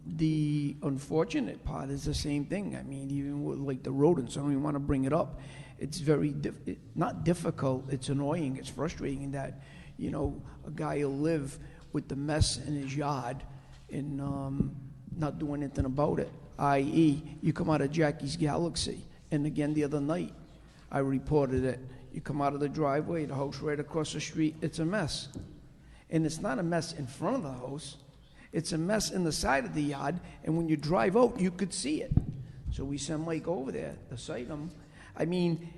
The unfortunate part is the same thing. I mean, even with like the rodents, I don't even want to bring it up. It's very not difficult. It's annoying. It's frustrating that, a guy will live with the mess in his yard and not do anything about it. I.e., you come out of Jackie's Galaxy, and again the other night, I reported it. You come out of the driveway, the house right across the street, it's a mess. And it's not a mess in front of the house. It's a mess in the side of the yard, and when you drive out, you could see it. So we send Mike over there to cite him. I mean,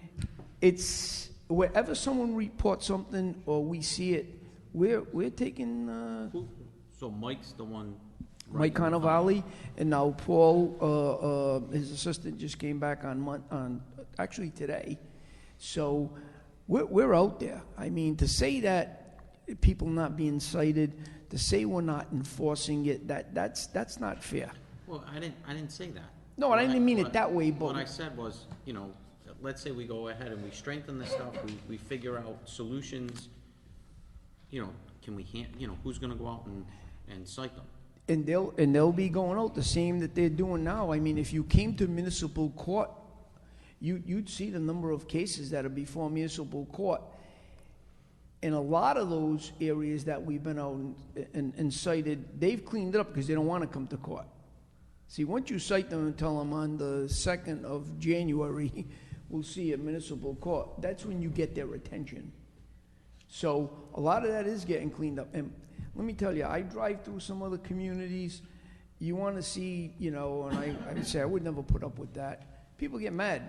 it's wherever someone reports something or we see it, we're taking. So Mike's the one. Mike Cannavale, and now Paul, his assistant, just came back on actually today. So we're out there. I mean, to say that people not being cited, to say we're not enforcing it, that's not fair. Well, I didn't say that. No, I didn't mean it that way, but what I said was, let's say we go ahead and we strengthen this stuff, we figure out solutions, can we who's gonna go out and cite them? And they'll be going out the same that they're doing now. I mean, if you came to municipal court, you'd see the number of cases that are before municipal court. In a lot of those areas that we've been out and cited, they've cleaned it up because they don't want to come to court. See, once you cite them and tell them on the 2nd of January, we'll see you at municipal court, that's when you get their attention. So a lot of that is getting cleaned up. And let me tell you, I drive through some other communities. You want to see, you know, and I would say I would never put up with that. People get mad.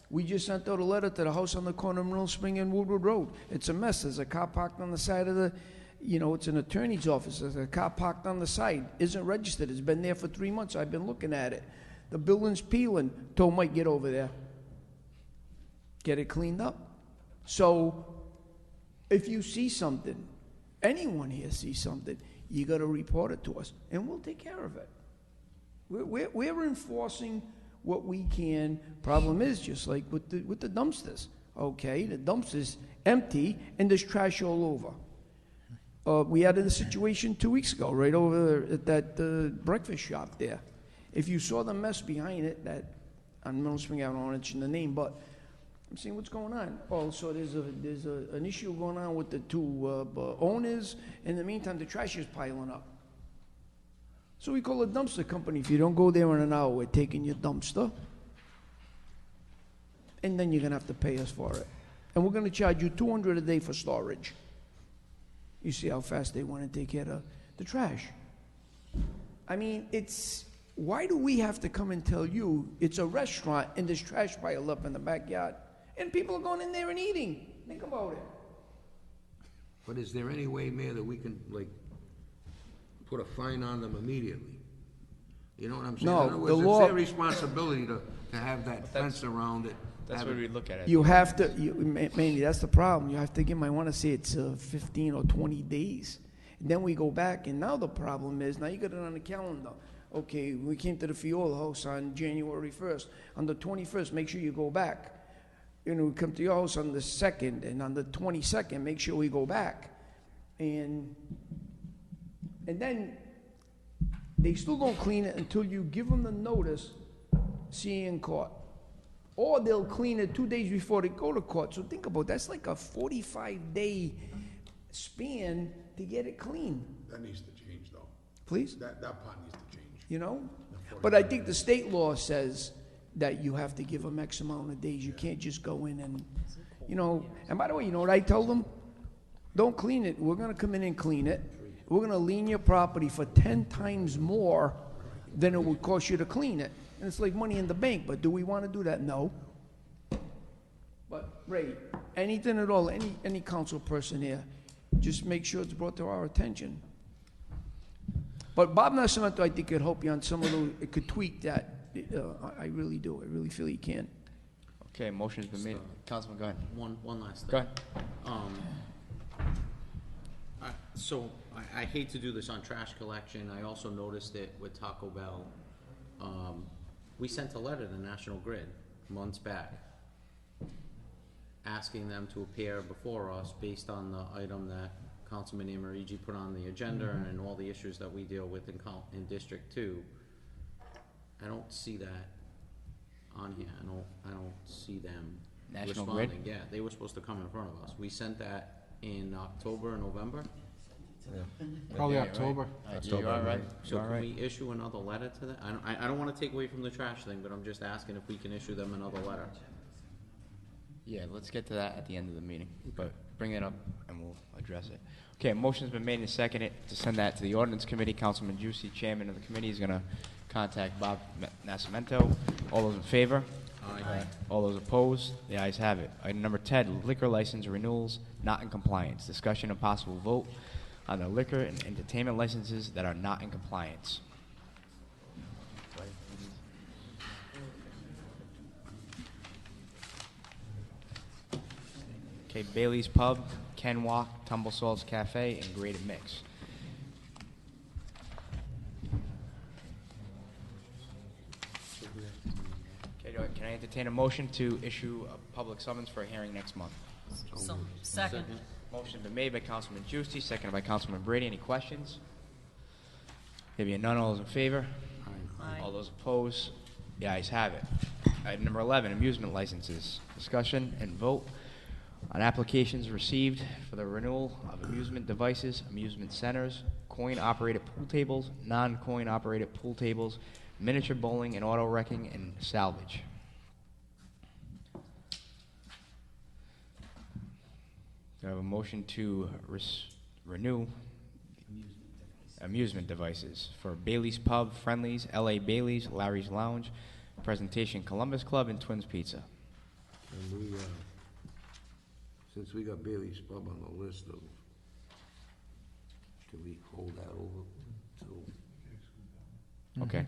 We just sent out a letter to the house on the corner of Middle Spring and Woodward Road. It's a mess. There's a car parked on the side of the, you know, it's an attorney's office. There's a car parked on the side. Isn't registered. It's been there for 3 months. I've been looking at it. The building's peeling. Told Mike, get over there. Get it cleaned up. So if you see something, anyone here sees something, you got to report it to us, and we'll take care of it. We're enforcing what we can. Problem is, just like with the dumpsters, okay? The dumpster's empty, and there's trash all over. We had a situation 2 weeks ago, right over at that breakfast shop there. If you saw the mess behind it, that on Middle Spring, I don't mention the name, but I'm seeing what's going on. Also, there's an issue going on with the two owners. In the meantime, the trash is piling up. So we call a dumpster company. If you don't go there in an hour, we're taking your dumpster, and then you're gonna have to pay us for it. And we're gonna charge you $200 a day for storage. You see how fast they want to take care of the trash. I mean, why do we have to come and tell you it's a restaurant and there's trash piled up in the backyard? And people are going in there and eating. Think about it. But is there any way, Mayor, that we can, like, put a fine on them immediately? You know what I'm saying? No, In other words, the law- it's their responsibility to have that fence around it. That's what we look at it. You have to, mainly, that's the problem. You have to give them, I want to say it's 15 or 20 days. And then we go back, and now the problem is, now you got it on the calendar. Okay, we came to the Fiola house on January 1st. On the 21st, make sure you go back. You know, we come to your house on the 2nd, and on the 22nd, make sure we go back. And then they still don't clean it until you give them the notice, see you in court. Or they'll clean it 2 days before they go to court. So think about it. That's like a 45-day span to get it clean. That needs to change, though. Please? That part needs to change. You know? But I think the state law says that you have to give them X amount of days. You can't just go in and, you know. And by the way, you know what I tell them? Don't clean it. We're going to come in and clean it. We're going to lien your property for 10 times more than it would cost you to clean it. And it's like money in the bank, but do we want to do that? No. But, Ray, anything at all, any council person here, just make sure it's brought to our attention. But Bob Nascimento, I think, could help you on some of those, it could tweak that. I really do. I really feel he can. Okay, motion's been made. Councilman, go ahead. One last thing. Go ahead. So I hate to do this on trash collection. I also noticed it with Taco Bell. We sent a letter to National Grid months back asking them to appear before us based on the item that Councilman Amarigi put on the agenda and all the issues that we deal with in District 2. I don't see that on here. I don't see them National responding. Grid? Yeah, they were supposed to come in front of us. We sent that in October or November. Probably October. You are right. So can we issue another letter to that? I don't want to take away from the trash thing, but I'm just asking if we can issue them another letter. Yeah, let's get to that at the end of the meeting, but bring it up and we'll address it. Okay, motion's been made and seconded to send that to the Ordinance Committee. Councilman Juicy, chairman of the committee, is going to contact Bob Nascimento. All those in favor? Aye. All those opposed? The ayes have it. Item number 10, liquor license renewals not in compliance. Discussion and possible vote on the liquor and entertainment licenses that are not in compliance. Okay, Bailey's Pub, Ken Walk, Tumble Salts Cafe, and Graded Mix. Okay, can I entertain a motion to issue a public summons for a hearing next month? Second. Motion been made by Councilman Juicy, seconded by Councilman Brady. Any questions? There being none, all those in favor? Aye. All those opposed? The ayes have it. Item number 11, amusement licenses. Discussion and vote on applications received for the renewal of amusement devices, amusement centers, coin-operated pool tables, non-coin-operated pool tables, miniature bowling and auto wrecking, and salvage. Do I have a motion to renew amusement devices for Bailey's Pub, Friendly's, L.A. Bailey's, Larry's Lounge, Presentation Columbus Club, and Twins Pizza? And we, since we got Bailey's Pub on the list of, can we hold that over till? Okay.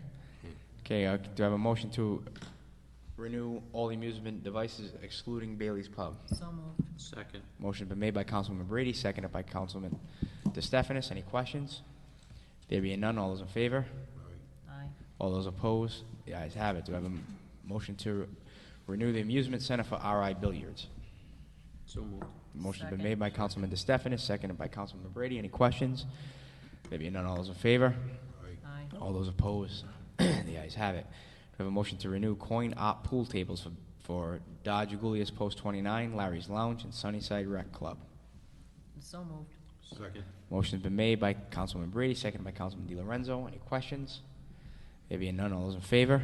Okay, do I have a motion to renew all amusement devices excluding Bailey's Pub? So moved. Second. Motion been made by Councilman Brady, seconded by Councilman DeStefanis. Any questions? There being none, all those in favor? Aye. All those opposed? The ayes have it. Do I have a motion to renew the amusement center for RI Billiards? So moved. Motion's been Second. made by Councilman DeStefanis, seconded by Councilman Brady. Any questions? There being none, all those in favor? Aye. All those opposed? The ayes have it. Do I have a motion to renew coin-op pool tables for Dodge Julius Post 29, Larry's Lounge, and Sunnyside Rec Club? So moved. Second. Motion's been made by Councilman Brady, seconded by Councilman DiLorenzo. Any questions? There being none, all those in favor?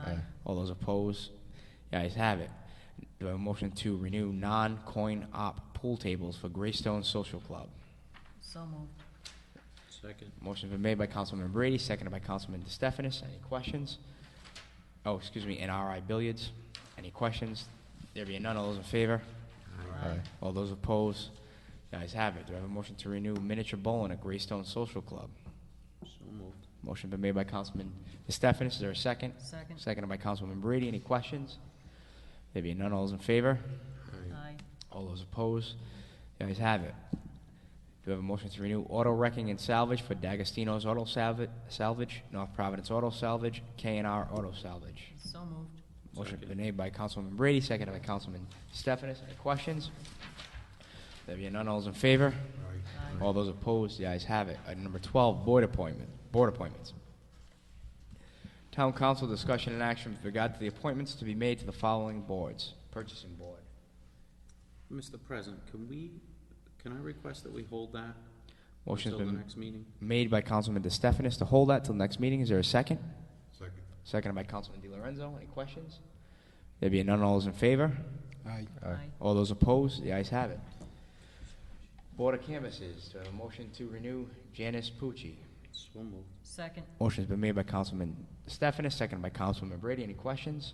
Aye. All those opposed? The ayes have it. Do I have a motion to renew non-coin-op pool tables for Greystone Social Club? So moved. Second. Motion's been made by Councilman Brady, seconded by Councilman DeStefanis. Any questions? Oh, excuse me, and RI Billiards. Any questions? There being none, all those in favor? Aye. All those opposed? The ayes have it. Do I have a motion to renew miniature bowling at Greystone Social Club? So moved. Motion been made by Councilman DeStefanis. Is there a second? Second. Seconded by Councilman Brady. Any questions? There being none, all those in favor? Aye. All those opposed? The ayes have it. Do I have a motion to renew auto wrecking and salvage for D'Agostino's Auto Salvage, North Providence Auto Salvage, K&R Auto Salvage? So moved. Motion Second. been made by Councilman Brady, seconded by Councilman Stephanus. Any questions? There being none, all those in favor? Aye. All those opposed? The ayes have it. Item number 12, board appointments. Town Council discussion and action with regard to the appointments to be made to the following boards. Purchasing Board. Mr. President, can I request that we hold that Motion's until the been next meeting? made by Councilman DeStefanis to hold that till next meeting. Is there a second? Second. Seconded by Councilman DiLorenzo. Any questions? There being none, all those in favor? Aye. Aye. All those opposed? The ayes have it. Board of Canvassers, do I have a motion to renew Janice Pucci? So moved. Second. Motion's been made by Councilman DeStefanis, seconded by Councilman Brady. Any questions?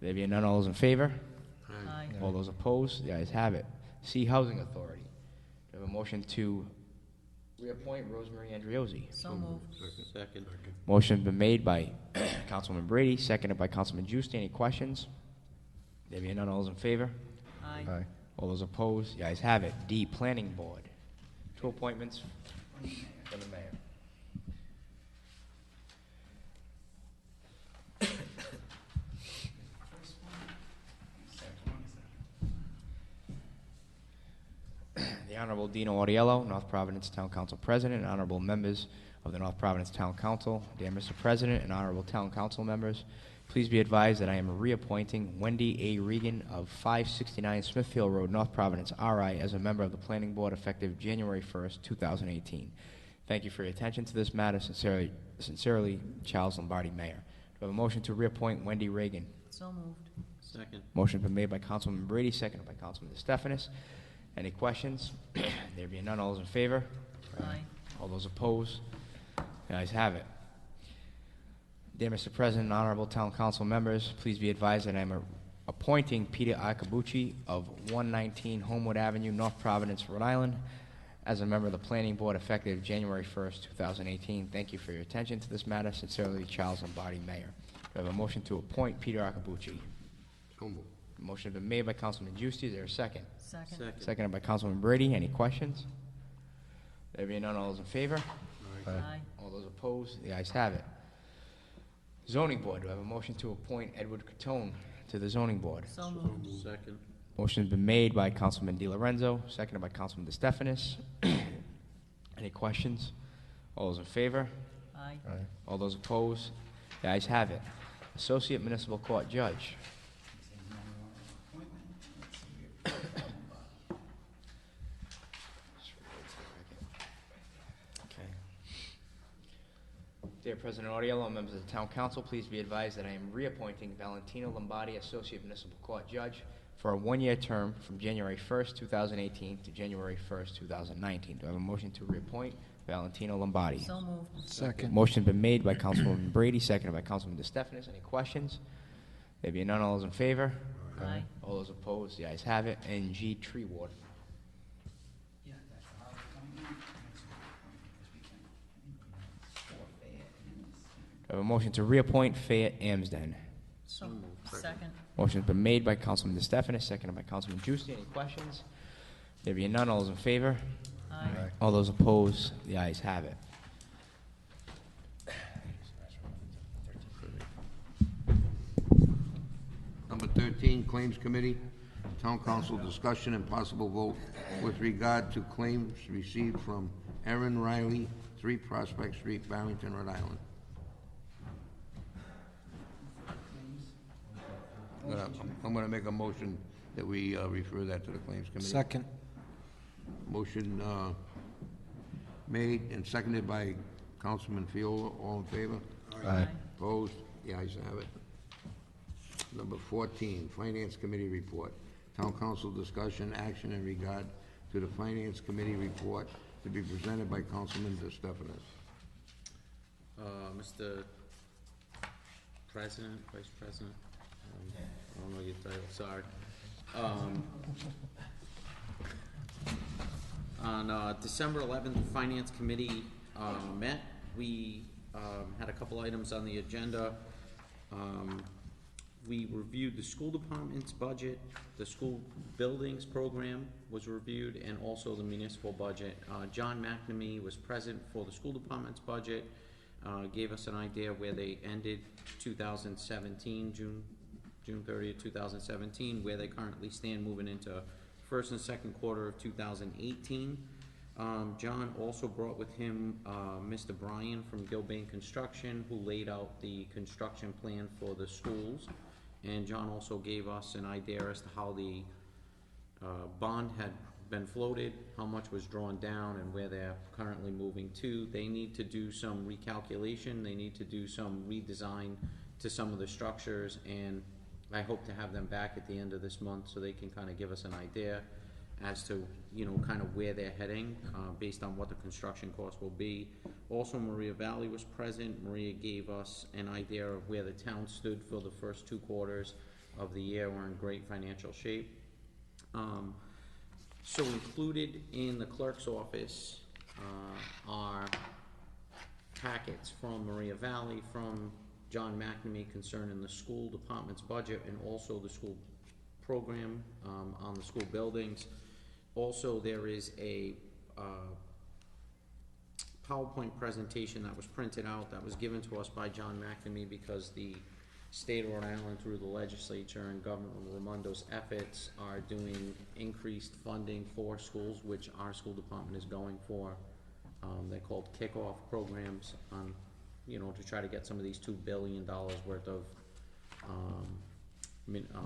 There being none, all those in favor? Aye. All those opposed? The ayes have it. C Housing Authority, do I have a motion to reappoint Rosemary Andriozzi? So moved. Second. Motion's been made by Councilman Brady, seconded by Councilman Giusti. Any questions? There being none, all those in favor? Aye. All those opposed? The ayes have it. D, Planning Board. 2 appointments for the mayor. The Honorable Dino Audiello, North Providence Town Council President, and honorable members of the North Providence Town Council. Dear Mr. President and honorable Town Council members, please be advised that I am reappointing Wendy A. Regan of 569 Smithfield Road, North Providence, RI, as a member of the Planning Board effective January 1st, 2018. Thank you for your attention to this matter. Sincerely, Charles Lombardi, Mayor. Do I have a motion to reappoint Wendy Reagan? So moved. Second. Motion been made by Councilman Brady, seconded by Councilman DeStefanis. Any questions? There being none, all those in favor? Aye. All those opposed? The ayes have it. Dear Mr. President and honorable town council members, please be advised that I am appointing Peter Akabuchi of 119 Homewood Avenue, North Providence, Rhode Island, as a member of the Planning Board effective January 1st, 2018. Thank you for your attention to this matter. Sincerely, Charles Lombardi, Mayor. Do I have a motion to appoint Peter Akabuchi? So moved. Motion has been made by Councilman Giusti. Is there a second? Second. Second. Seconded by Councilman Brady. Any questions? There being none, all those in favor? Aye. All those opposed? The ayes have it. Zoning Board, do I have a motion to appoint Edward Catone to the Zoning Board? So moved. Second. Motion has been made by Councilman DiLorenzo, seconded by Councilman DeStefanis. Any questions? All those in favor? Aye. All those opposed? The ayes have it. Associate Municipal Court Judge. Okay. Dear President Audiello, members of the Town Council, please be advised that I am reappointing Valentino Lombardi, Associate Municipal Court Judge, for a one-year term from January 1st, 2018 to January 1st, 2019. Do I have a motion to reappoint Valentino Lombardi? So moved. Second. Motion's been made by Councilwoman Brady, seconded by Councilman DeStefanis. Any questions? There being none, all those in favor? Aye. All those opposed? The ayes have it. And G, Tree Ward. I have a motion to reappoint Fayette Amsden. So moved. Second. Motion's been made by Councilman DeStefanis, seconded by Councilman Juicy. Any questions? There being none, all those in favor? Aye. All those opposed? The ayes have it. Number 13, Claims Committee. Town Council discussion and possible vote with regard to claims received from Aaron Riley, 3 Prospect Street, Barrington, Rhode Island. I'm gonna make a motion that we refer that to the Claims Committee. Second. Motion made and seconded by Councilman Fiola. All in favor? Aye. Opposed? The ayes have it. Number 14, Finance Committee Report. Town Council discussion, action in regard to the Finance Committee Report to be presented by Councilman DeStefanis. Mr. President, Vice President, I don't know your title, sorry. On December 11th, the Finance Committee met. We had a couple items on the agenda. We reviewed the school department's budget, the school buildings program was reviewed, and also the municipal budget. John McNamee was present for the school department's budget, gave us an idea where they ended 2017, June 30th, 2017, where they currently stand moving into first and second quarter of 2018. John also brought with him Mr. Bryan from Gilbane Construction, who laid out the construction plan for the schools. And John also gave us an idea as to how the bond had been floated, how much was drawn down, and where they're currently moving to. They need to do some recalculation, they need to do some redesign to some of the structures, and I hope to have them back at the end of this month so they can kind of give us an idea as to, you know, kind of where they're heading, based on what the construction cost will be. Also, Maria Valley was present. Maria gave us an idea of where the town stood for the first 2 quarters of the year. We're in great financial shape. So included in the clerk's office are packets from Maria Valley, from John McNamee concerning the school department's budget, and also the school program on the school buildings. Also, there is a PowerPoint presentation that was printed out that was given to us by John McNamee because the state of Rhode Island, through the legislature and Governor Raimondo's efforts, are doing increased funding for schools, which our school department is going for. They're called kickoff programs on, you know, to try to get some of these $2 billion worth of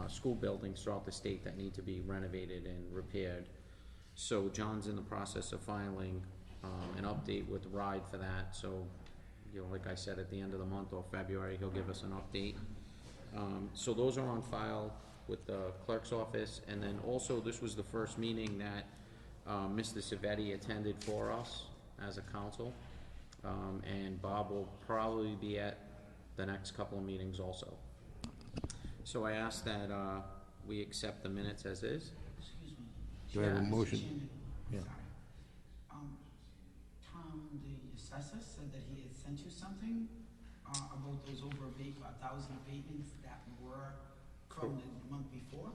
school buildings throughout the state that need to be renovated and repaired. So John's in the process of filing an update with RIDE for that. So, you know, like I said, at the end of the month or February, he'll give us an update. So those are on file with the clerk's office. And then also, this was the first meeting that Mr. Savetti attended for us as a council. And Bob will probably be at the next couple of meetings also. So I ask that we accept the minutes as is. Excuse me. Do I have a Mr. motion? Chairman, Yeah. sorry. Tom, the assessor, said that he had sent you something about those over 1,000 abatements that were from the month before?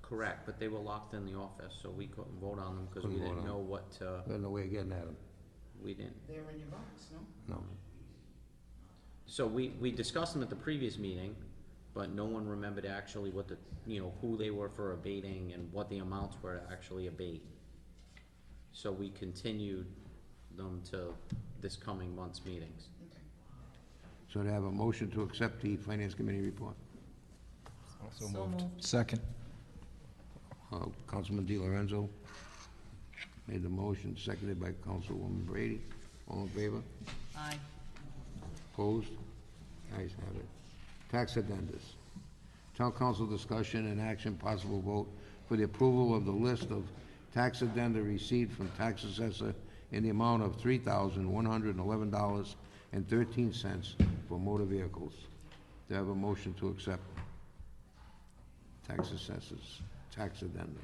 Correct, but they were locked in the office, so we couldn't vote on them because we Couldn't vote didn't on know them. what, There's no way of getting at them. we didn't. They're in your box, no? No. So we discussed them at the previous meeting, but no one remembered actually what the, you know, who they were for abating and what the amounts were to actually abate. So we continued them to this coming month's meetings. Okay. So to have a motion to accept the Finance Committee report. Also moved. Second. Councilman Di Lorenzo made the motion, seconded by Councilwoman Brady. All in favor? Aye. Opposed? Ayes have it. Tax addendas. Town council discussion and action, possible vote for the approval of the list of tax addenda received from tax assessor in the amount of $3,111.13 for motor vehicles. Do I have a motion to accept tax assessors, tax addenda?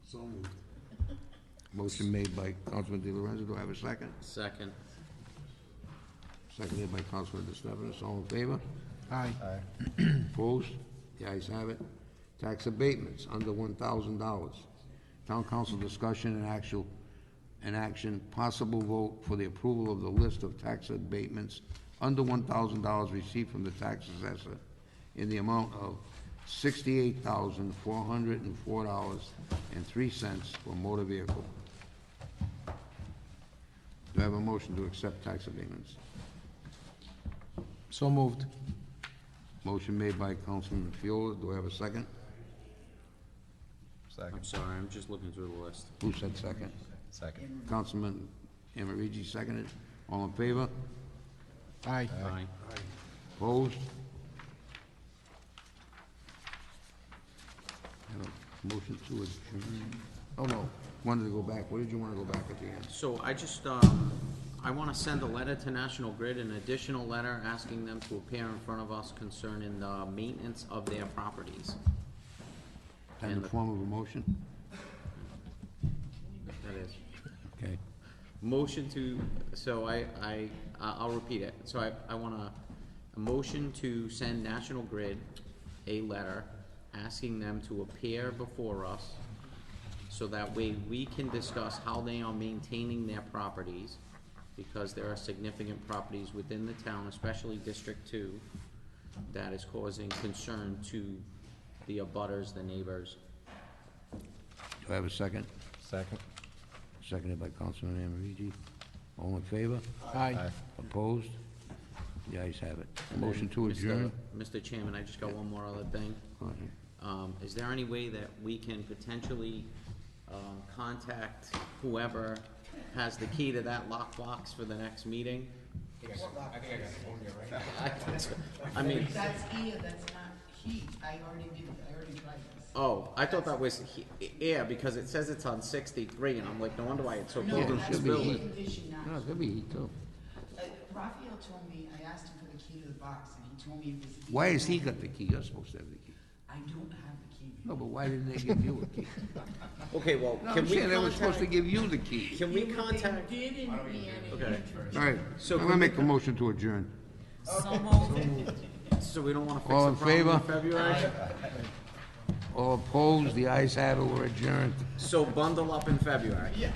So moved. Motion made by Councilman Di Lorenzo. Do I have a second? Second. Seconded by Councilman DeStefanis. All in favor? Aye. Opposed? The ayes have it. Tax abatements under $1,000. Town council discussion and action, possible vote for the approval of the list of tax abatements under $1,000 received from the tax assessor in the amount of $68,404.03 for motor vehicle. Do I have a motion to accept tax abatements? So moved. Motion made by Councilman Fiola. Do I have a second? Second. I'm sorry, I'm just looking through the list. Who said second? Second. Councilman Amorigi seconded. All in favor? Aye. Aye. Opposed? Have a motion to adjourn. Oh, no. Wanted to go back. What did you want to go back at the end? So I just, I want to send a letter to National Grid, an additional letter asking them to appear in front of us concerning the maintenance of their properties. In the form of a motion? That is. Okay. Motion to, so I'll repeat it. So I want a motion to send National Grid a letter asking them to appear before us so that way we can discuss how they are maintaining their properties, because there are significant properties within the town, especially District 2, that is causing concern to the abutters, the neighbors. Do I have a second? Second. Seconded by Councilman Amorigi. All in favor? Aye. Opposed? The ayes have it. And Motion then, to adjourn? Mr. Chairman, I just got one more other thing. Go ahead. Is there any way that we can potentially contact whoever has the key to that lockbox for the next meeting? I think I got it. I mean, That's air, that's not heat. I already tried this. oh, I thought that was air, because it says it's on 63, and I'm like, no wonder why it's so cold in that's this should be air building. conditioned now. No, it's gonna be heat too. Raphael told me, I asked him for the key to the box, and he told me it was. Why has he got the key? You're supposed to have the key. I don't have the key. No, but why didn't they give you a key? Okay, well, No, can I'm we saying they were supposed to contact, give you the key. can we contact, They didn't be any. okay, All right, So I'm can gonna we make a motion to adjourn. So moved. so we don't wanna fix All the in problem in favor? February? All opposed? The ayes have it. We're adjourned. So bundle up in February. Yeah.